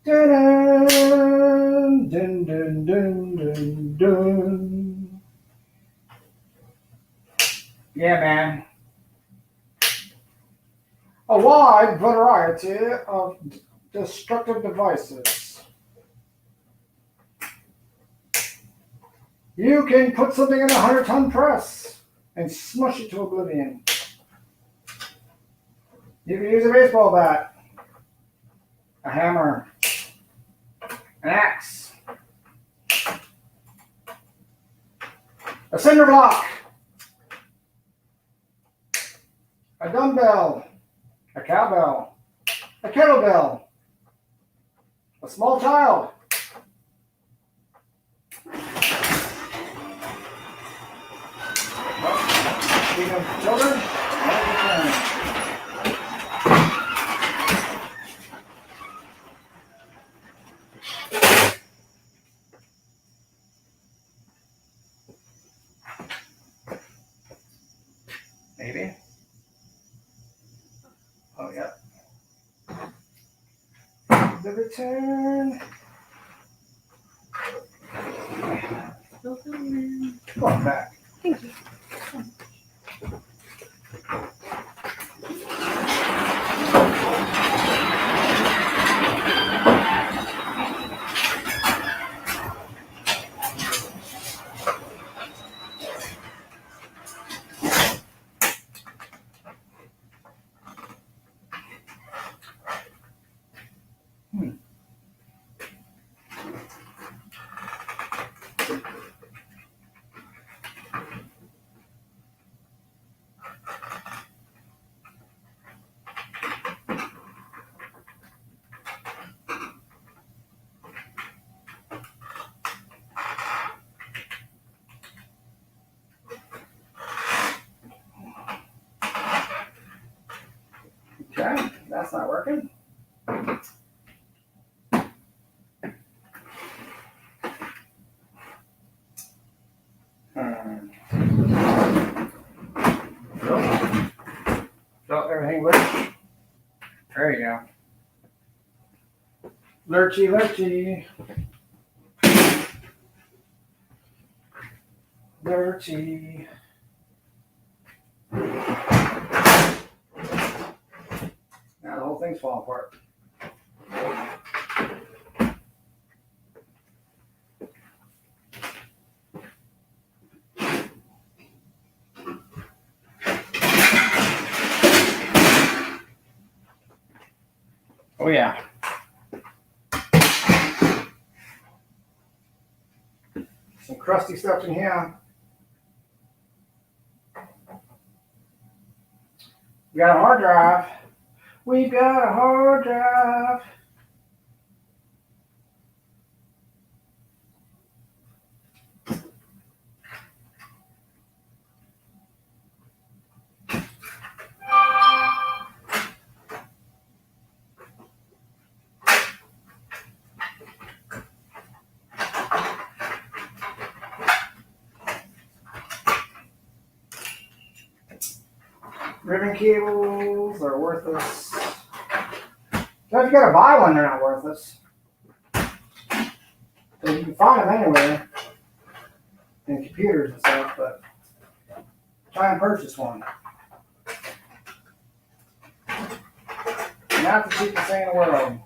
Speaker 1: Dun, dun, dun, dun, dun, dun. Yeah, man. A wide variety of destructive devices. You can put something in a 100-ton press and smush it to oblivion. You can use a baseball bat, a hammer, an axe, a cinder block, a dumbbell, a cowbell, a kettlebell, a small child. Speaking of children, maybe. Oh, yeah. The return. Welcome back.
Speaker 2: Thank you.
Speaker 1: it's not working. So everything works. There you go. Lurchy, lurchy. Lurchy. Now the whole thing's falling apart. Oh yeah. Some crusty stuff in here. We got a hard drive. We got a hard drive. Ribbon cables are worthless. So if you gotta buy one, they're not worthless. So you can find them anywhere in computers and stuff, but try and purchase one. Not the cheapest thing in the world.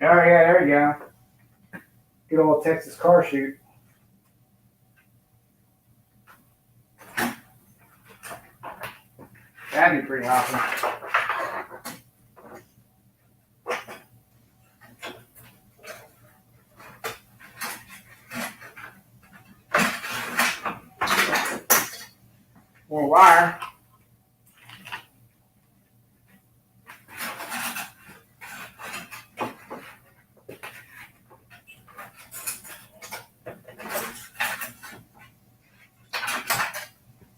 Speaker 1: Oh yeah, there you go. Good old Texas car shoot. That'd be pretty awesome. More wire.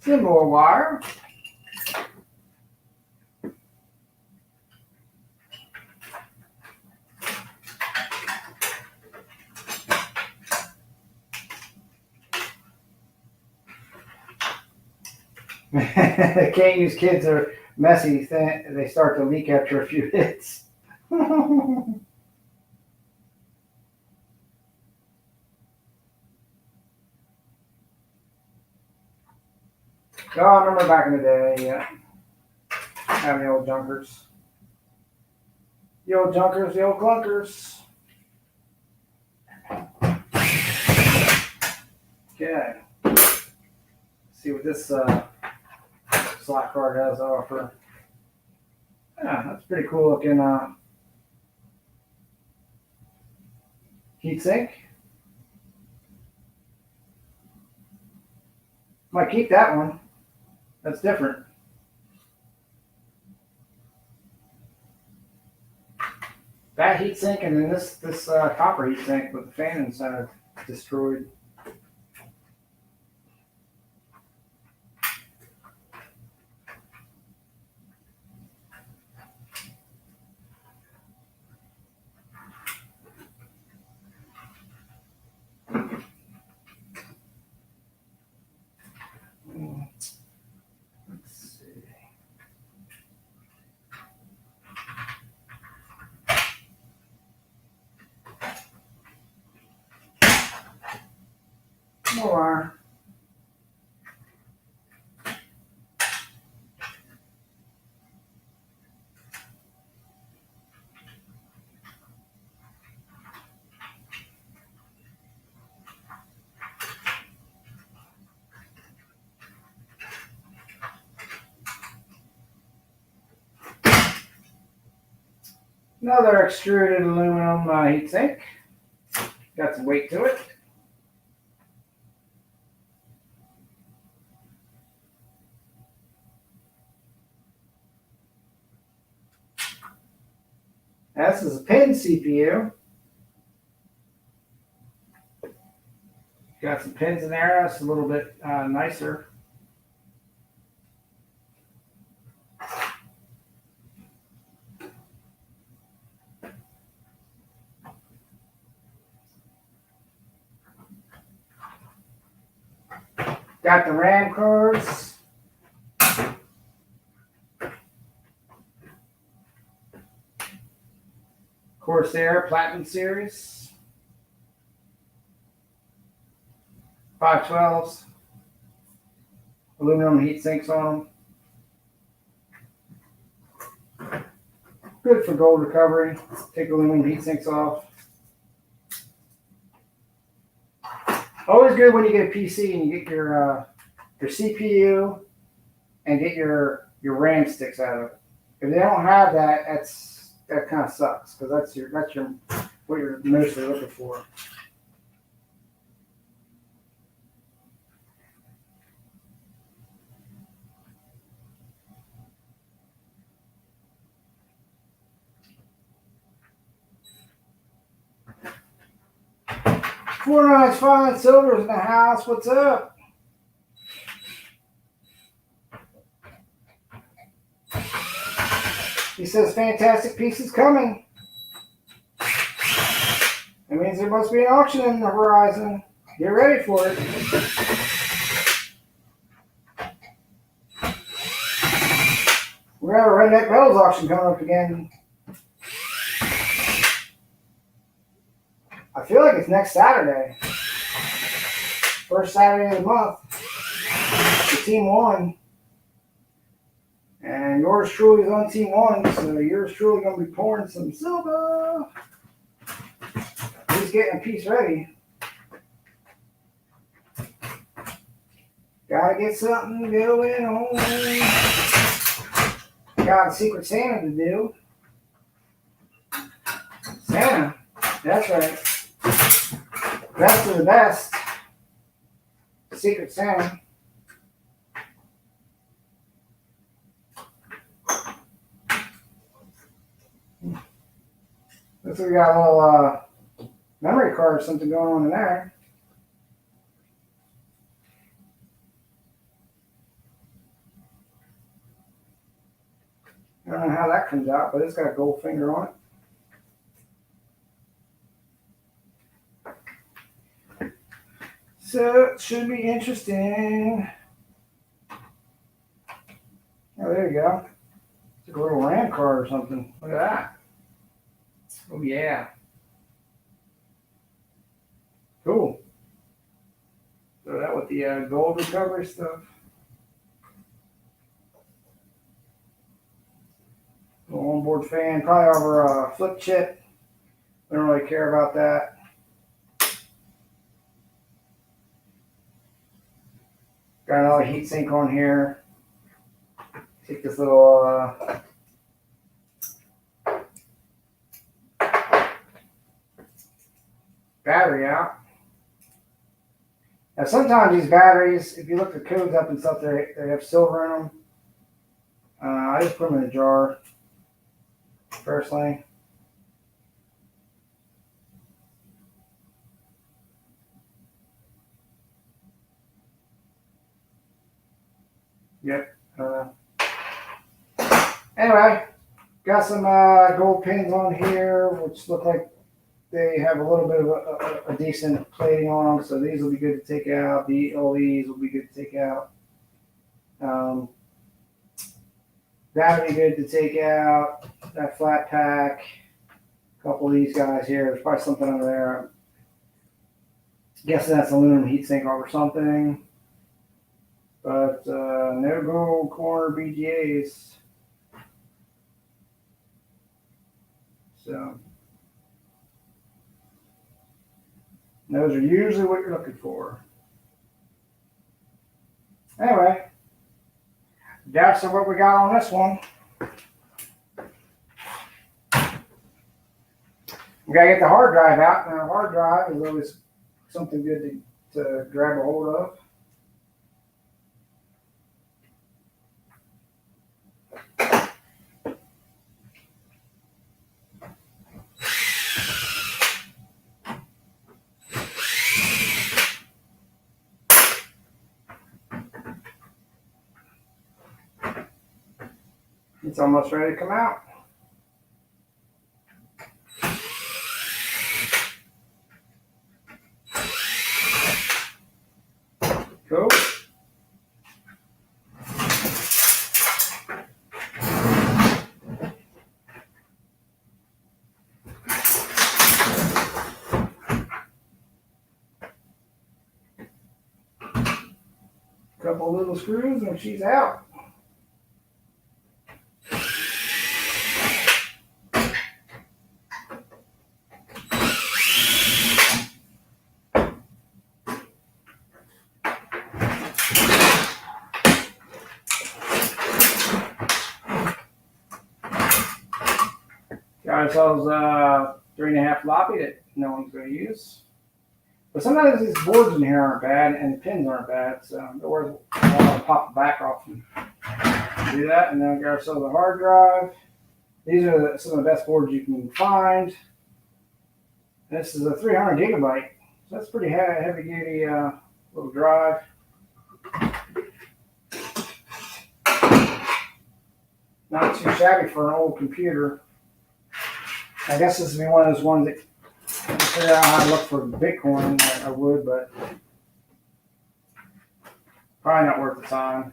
Speaker 1: Some more wire. They can't use kids that are messy. They start to leak after a few hits. Oh, I remember back in the day, yeah. Having the old junkers. The old junkers, the old clunkers. Okay. Let's see what this slot card has to offer. Yeah, that's pretty cool looking heatsink. Might keep that one. That's different. That heatsink and then this copper heatsink with the fan inside destroyed. Let's see. More. Another extruded aluminum heatsink. Got some weight to it. Now, this is a pin CPU. Got some pins in there. That's a little bit nicer. Got the RAM cards. Corsair Platinum Series. 512s. Aluminum heat sinks on them. Good for gold recovery. Take aluminum heat sinks off. Always good when you get a PC and you get your CPU and get your RAM sticks out of it. If they don't have that, that kind of sucks because that's what you're mostly looking for. Four Nines Fine Silver's in the house. What's up? He says fantastic pieces coming. That means there must be an auction in the horizon. Get ready for it. We're gonna have a Redneck Metals auction coming up again. I feel like it's next Saturday. First Saturday of the month. The team won. And yours truly is on team one, so yours truly gonna be pouring some silver. He's getting a piece ready. Gotta get something going on. Got a Secret Santa to do. Santa, that's right. Best of the best. Secret Santa. Looks like we got a little memory card or something going on in there. I don't know how that comes out, but it's got a gold finger on it. So it should be interesting. Oh, there you go. It's like a little RAM card or something. Look at that. Oh, yeah. Cool. So that with the gold recovery stuff. Little onboard fan, probably over a flip chip. We don't really care about that. Got another heat sink on here. Take this little battery out. Now sometimes these batteries, if you look the codes up and stuff, they have silver in them. I just put them in a jar, personally. Yep. Anyway, got some gold pins on here, which look like they have a little bit of a decent plating on them, so these will be good to take out. The LEs will be good to take out. That'll be good to take out. That flat pack. A couple of these guys here. There's probably something under there. I'm guessing that's aluminum heat sink or something. But no gold corner BGAs. So those are usually what you're looking for. Anyway, that's what we got on this one. We gotta get the hard drive out. Now, hard drive is always something good to grab a hold of. It's almost ready to come out. Cool. Couple little screws and she's out. Got ourselves 3.5 floppy that no one's going to use. But sometimes these boards in here aren't bad and the pins aren't bad, so I'll pop the back off and do that. And then we got ourselves a hard drive. These are some of the best boards you can find. This is a 300 gigabyte, so that's pretty heavy duty little drive. Not too shabby for an old computer. I guess this would be one of those ones that figure out how to look for Bitcoin. I would, but probably not worth the time.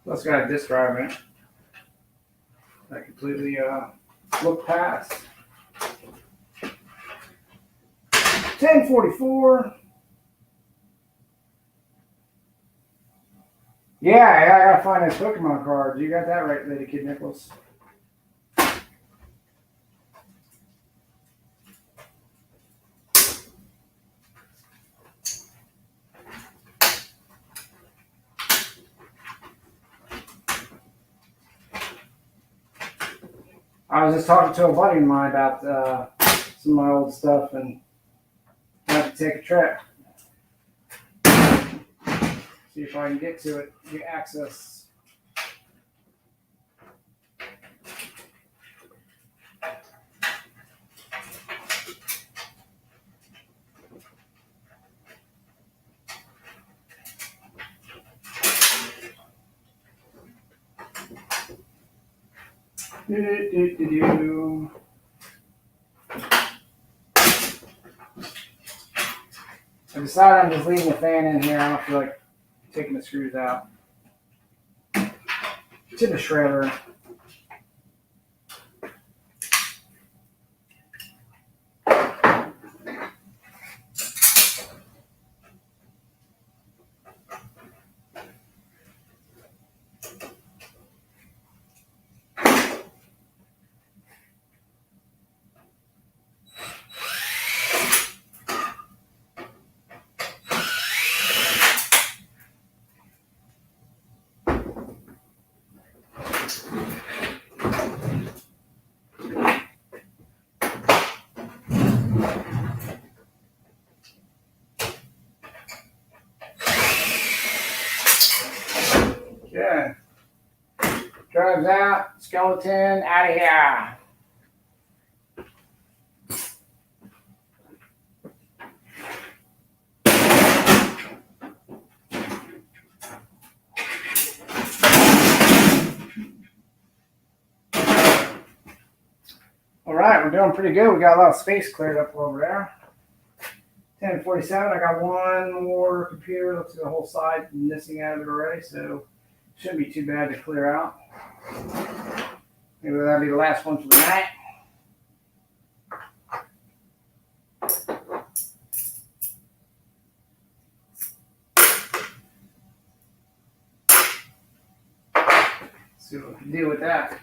Speaker 1: Plus got a disk drive in it. I completely looked past. 1044. Yeah, I gotta find those Pokemon cards. You got that right, Lady Kid Nichols. I was just talking to a buddy of mine about some of my old stuff and I have to take a trip. See if I can get to it, get access. I decided I'm just leaving the fan in here. I don't feel like taking the screws out. To the shredder. Okay. Drives out, skeleton out of here. All right, we're doing pretty good. We got a lot of space cleared up over there. 1047, I got one more computer. Looks like the whole side missing out of it already, so shouldn't be too bad to clear out. Maybe that'll be the last one for the night. See what we can do with that.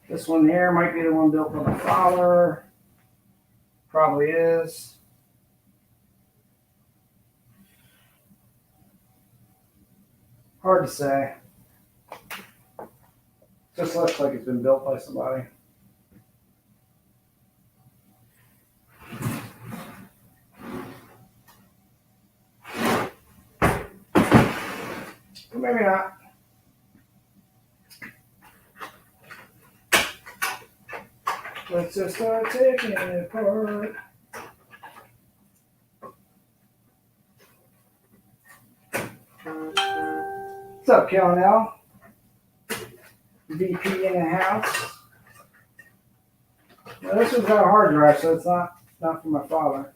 Speaker 1: This one here might be the one built by my father. Probably is. Hard to say. Just looks like it's been built by somebody. Maybe not. Let's just start taking it apart. What's up, Kellnell? VP in the house. Now, this one's got a hard drive, so it's not for my father.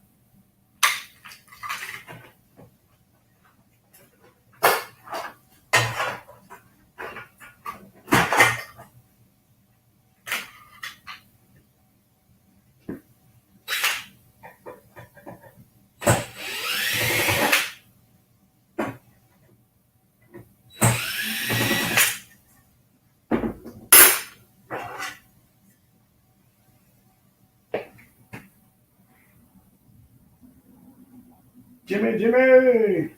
Speaker 1: Jimmy!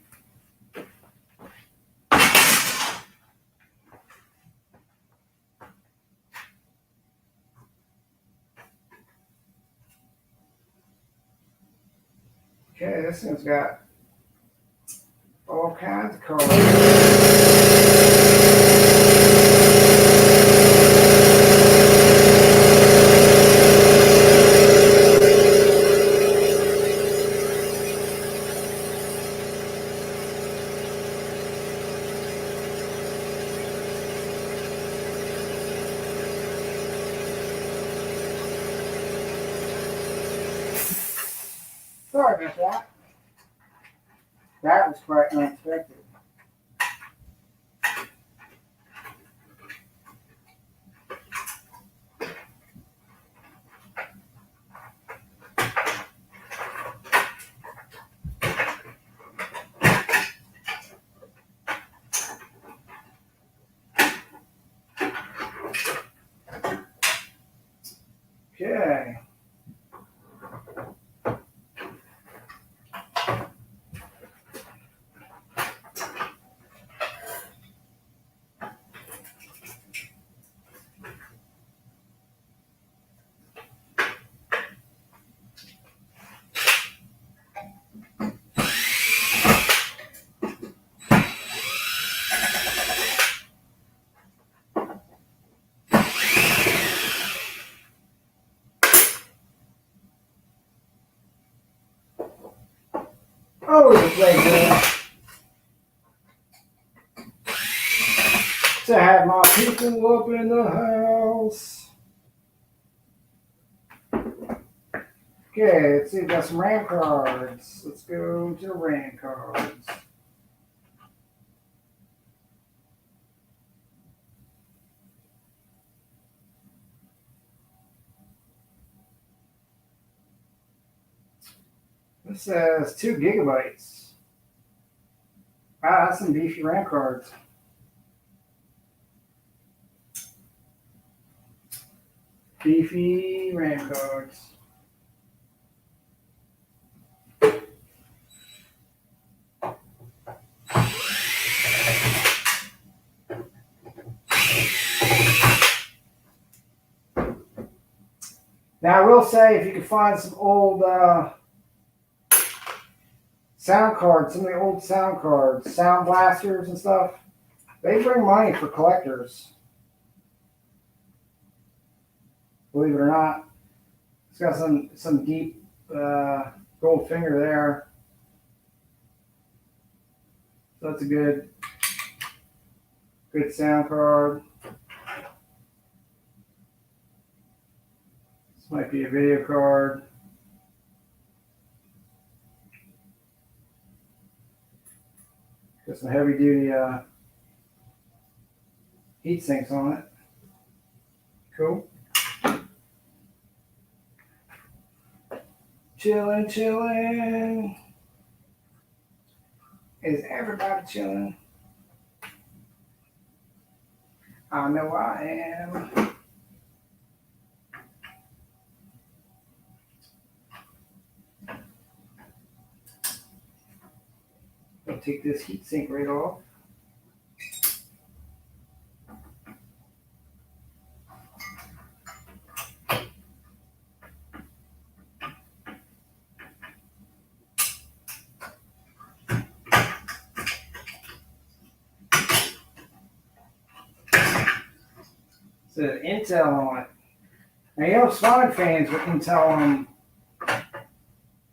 Speaker 1: Okay, this thing's got all kinds of colors. Sorry about that. That was quite unexpected. Okay. Always a pleasure to have my people up in the house. Okay, let's see, we've got some RAM cards. Let's go to RAM cards. This says 2 gigabytes. Wow, that's some beefy RAM cards. Beefy RAM cards. Now, I will say, if you can find some old sound cards, some of the old sound cards, sound blasters and stuff, they bring money for collectors. Believe it or not. It's got some deep gold finger there. So that's a good sound card. This might be a video card. Got some heavy duty heat sinks on it. Cool. Chilling. Is everybody chilling? I know I am. I'll take this heat sink right off. So Intel on it. Now you have Sonic fans with Intel on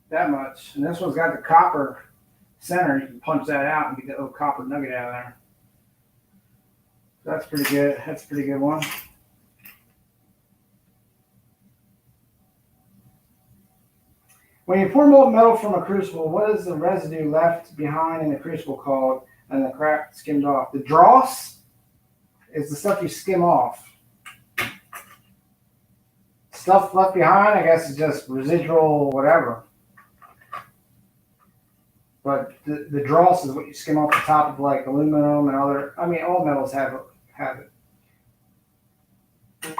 Speaker 1: that much, and this one's got the copper center. You can punch that out and get the little copper nugget out of there. So that's pretty good. That's a pretty good one. When you pour molten metal from a crucible, what is the residue left behind in the crucible called and the crack skimmed off? The dross is the stuff you skim off. Stuff left behind, I guess, is just residual whatever. But the dross is what you skim off the top of like aluminum and other, I mean, all metals have it. A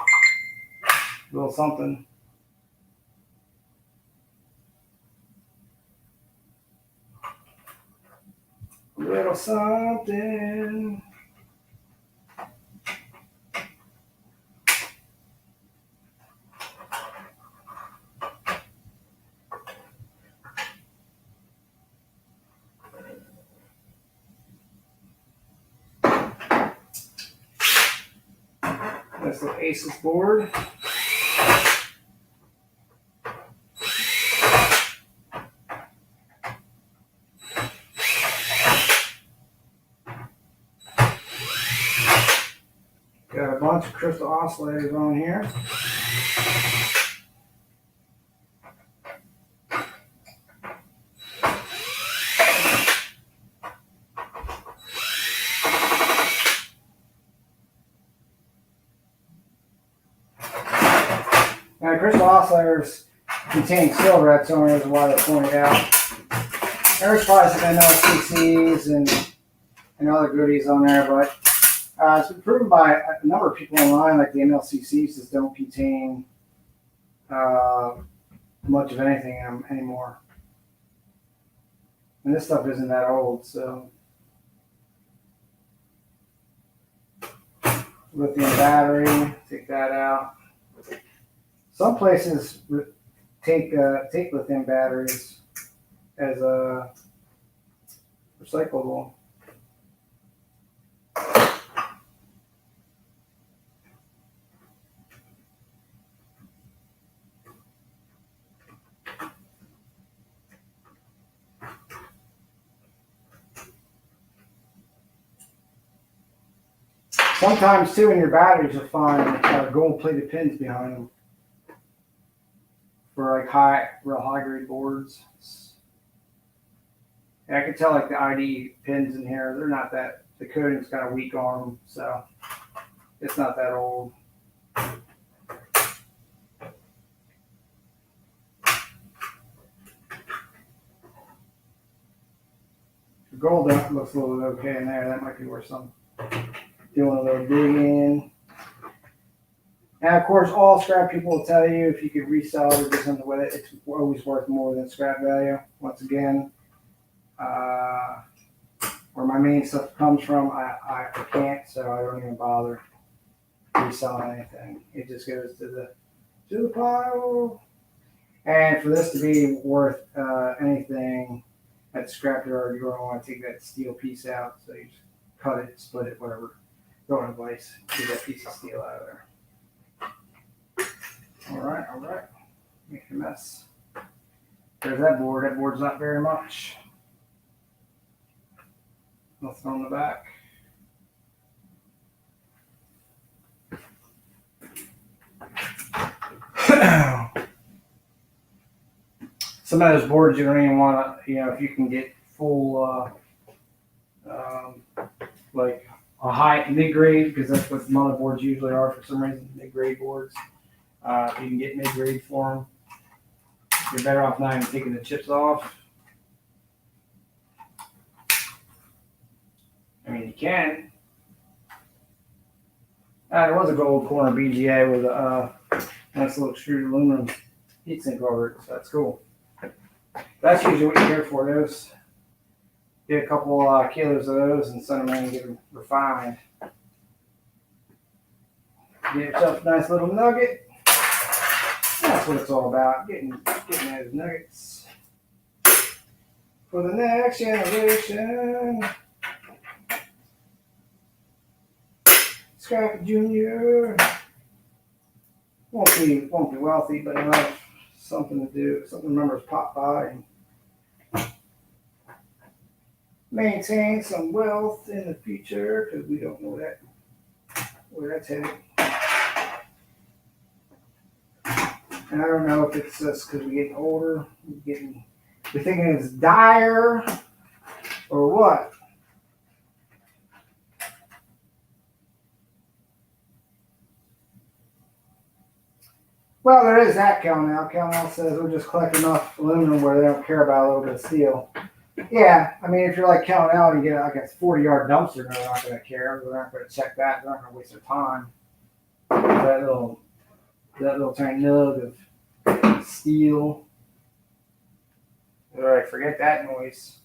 Speaker 1: little something. A little something. That's the Aces board. Got a bunch of crystal oscillators on here. Now, crystal oscillators contain silver. That's the only reason why they pointed out. There's probably some MLCCs and other goodies on there, but it's been proven by a number of people online, like the MLCCs just don't contain much of anything in them anymore. And this stuff isn't that old, so. Lithium battery, take that out. Some places take lithium batteries as a recyclable. Sometimes too, in your batteries, you'll find gold-plated pins behind them for like real high-grade boards. Yeah, I can tell like the ID pins in here, they're not that. The coating's got a weak arm, so it's not that old. The gold looks a little bit okay in there. That might be worth some. Doing a little digging. And of course, all scrap people will tell you if you could resell it or do something with it, it's always worth more than scrap value. Once again, where my main stuff comes from, I can't, so I don't even bother reselling anything. It just goes to the pile. And for this to be worth anything at the scrapyard, you're going to want to take that steel piece out. So you just cut it, split it, whatever. Throw it in a vise, get that piece of steel out of there. All right. Make a mess. There's that board. That board's not very much. Nothing on the back. Some of those boards you don't even want to, if you can get full, like a high mid-grade, because that's what motherboards usually are for some reason, mid-grade boards. If you can get mid-grade for them, you're better off not even taking the chips off. I mean, you can. There was a gold corner BGA with a nice little extruded aluminum heatsink over it, so that's cool. That's usually what you're here for, those. Get a couple kilos of those and send them in and get them refined. Get yourself a nice little nugget. That's what it's all about, getting those nuggets for the next generation. Scrappy Jr. won't be wealthy, but he'll have something to do, something members pop by and maintain some wealth in the future, because we don't know where that's headed. And I don't know if it's just because we're getting older, we're thinking it's dire or what. Well, there is that Cal-Nal. Cal-Nal says we're just collecting enough aluminum where they don't care about a little bit of steel. Yeah, I mean, if you're like Cal-Nal and you get like a 40-yard dumpster, they're not going to care. They're not going to check that. They're not going to waste their time. That little tiny nug of steel. All right, forget that noise.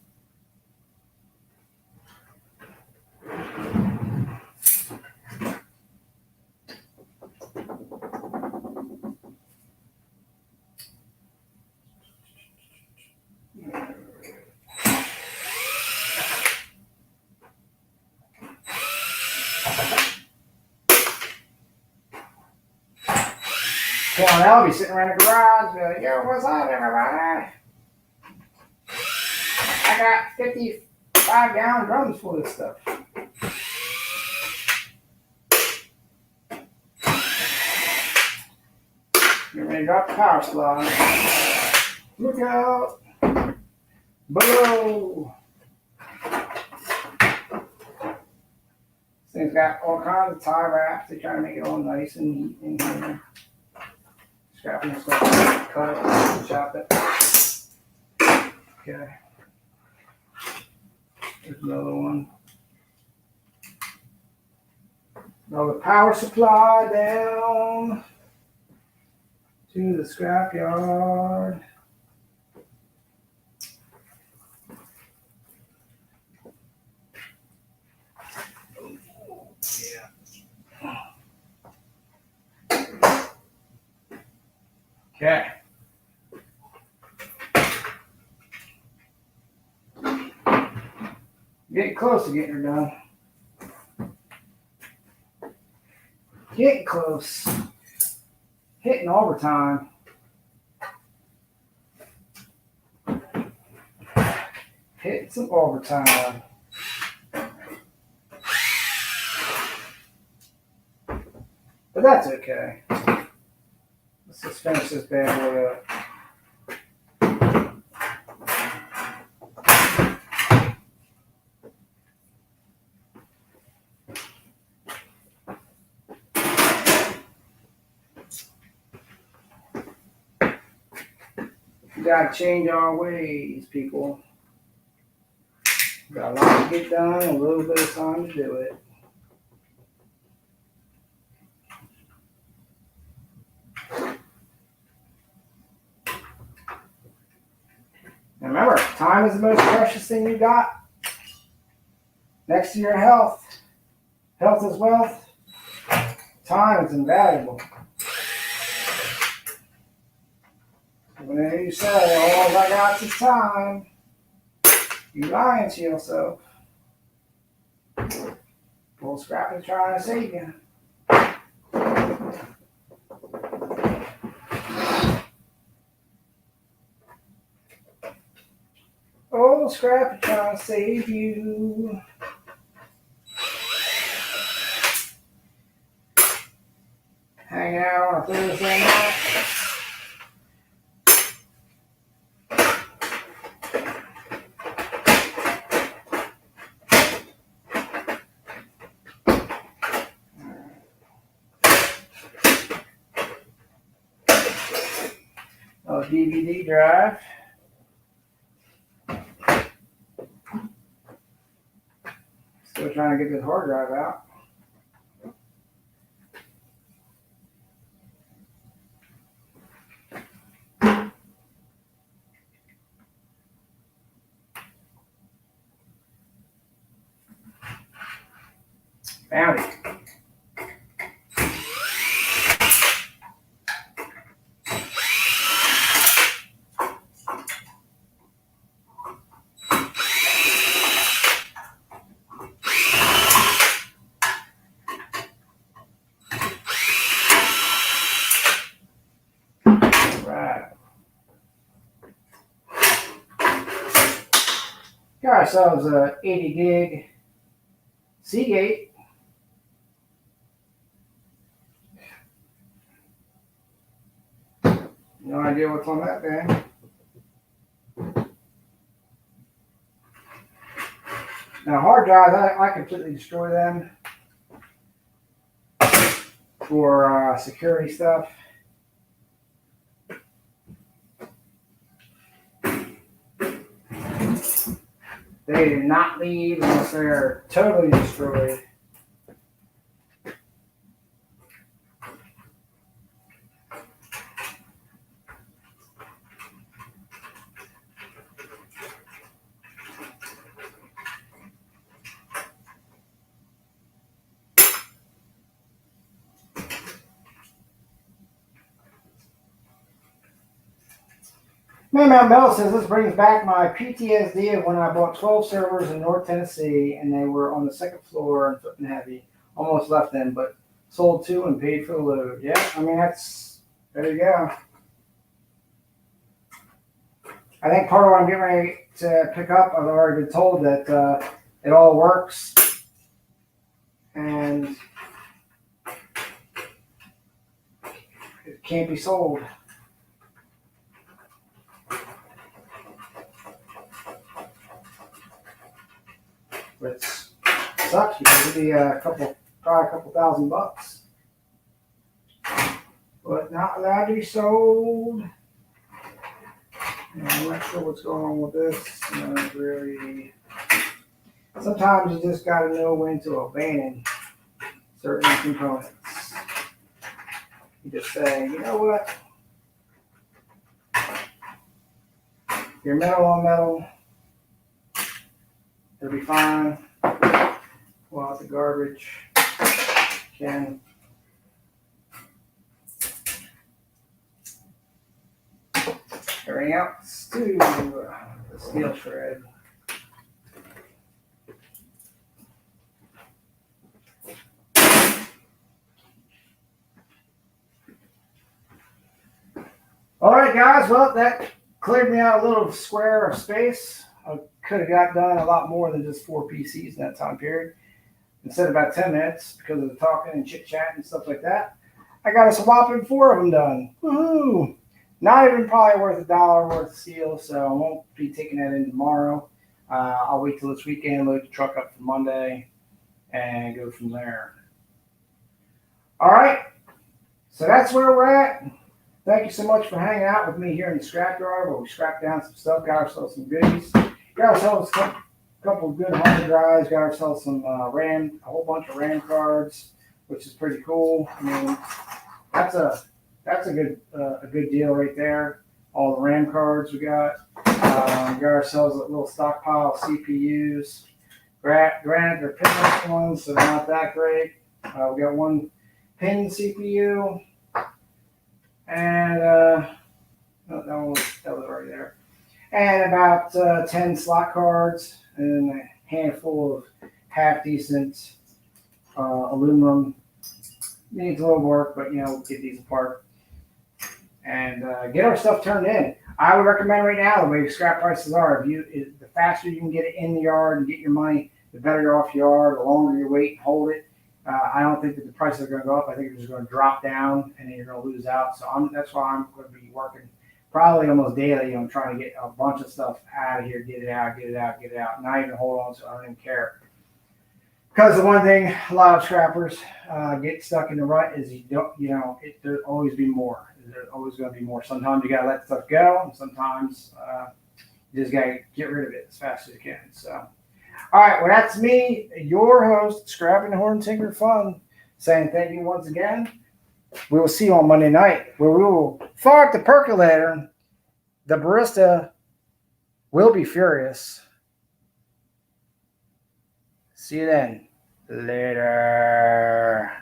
Speaker 1: I'll be sitting around the garage, be like, yo, what's up, everybody? I got 55-gallon drums full of this stuff. You're ready to drop the power supply. Look out. Below. This thing's got all kinds of tie wraps. They're trying to make it all nice and neat in here. Scrapping this stuff, cut it, chop it. Okay. There's another one. Now the power supply down to the scrap yard. Okay. Getting close to getting her done. Getting close. Hitting overtime. Hitting some overtime. But that's okay. Let's just finish this bad boy up. We gotta change our ways, people. Got a lot to get done, a little bit of time to do it. Now remember, time is the most precious thing you got. Next to your health. Health is wealth. Time is invaluable. Whenever you say, all I got is time, you're lying to yourself. Bull scrap is trying to save you. Old scrap is trying to save you. Hang out on a Thursday night. Oh, DVD drive. Still trying to get this hard drive out. Found it. Got ourselves a 80 gig Seagate. No idea what's on that thing. Now hard drives, I completely destroy them for security stuff. They do not leave unless they're totally destroyed. Man Metal says this brings back my PTSD of when I bought 12 servers in North Tennessee and they were on the second floor and flipping heavy. Almost left them, but sold 2 and paid for the load. Yeah, I mean, there you go. I think part of what I'm getting ready to pick up, I've already been told that it all works and it can't be sold. Which sucks because it'd be probably a couple $1,000. But not allowed to be sold. And I'm not sure what's going on with this. Really. Sometimes you just got to know when to abandon certain components. You just say, you know what? You're metal on metal. It'll be fine. Pull out the garbage can. Everything else to the steel shred. All right, guys. Well, that cleared me out a little square of space. I could have got done a lot more than just 4 PCs in that time period. Instead of about 10 minutes because of the talking and chit chat and stuff like that. I got a whopping 4 of them done. Woohoo! Not even probably worth $1 worth of steel, so I won't be taking that in tomorrow. I'll wait till this weekend, load the truck up for Monday, and go from there. All right, so that's where we're at. Thank you so much for hanging out with me here in the scrapyard where we scrapped down some stuff, got ourselves some goodies, got ourselves a couple of good hard drives, got ourselves some a whole bunch of RAM cards, which is pretty cool. I mean, that's a good deal right there. All the RAM cards we got. Got ourselves a little stockpile of CPUs. Granted, they're pinless ones, so they're not that great. We got 1 pin CPU. And that was already there. And about 10 slot cards and a handful of half decent aluminum. Needs a little work, but we'll get these apart and get our stuff turned in. I would recommend right now the way scrap prices are. The faster you can get it in the yard and get your money, the better you're off the yard. The longer you wait and hold it. I don't think that the prices are going to go up. I think they're just going to drop down, and then you're going to lose out. So that's why I'm going to be working probably almost daily. I'm trying to get a bunch of stuff out of here, get it out, not even hold on to it. I don't even care. Because the one thing a lot of scrappers get stuck in the rut is there'll always be more. There's always going to be more. Sometimes you got to let stuff go, and sometimes you just got to get rid of it as fast as you can. So. All right, well, that's me, your host, Scrapping Hoarding Tinker Fun, saying thank you once again. We will see you on Monday night, where we will fire up the percolator. The barista will be furious. See you then. Later.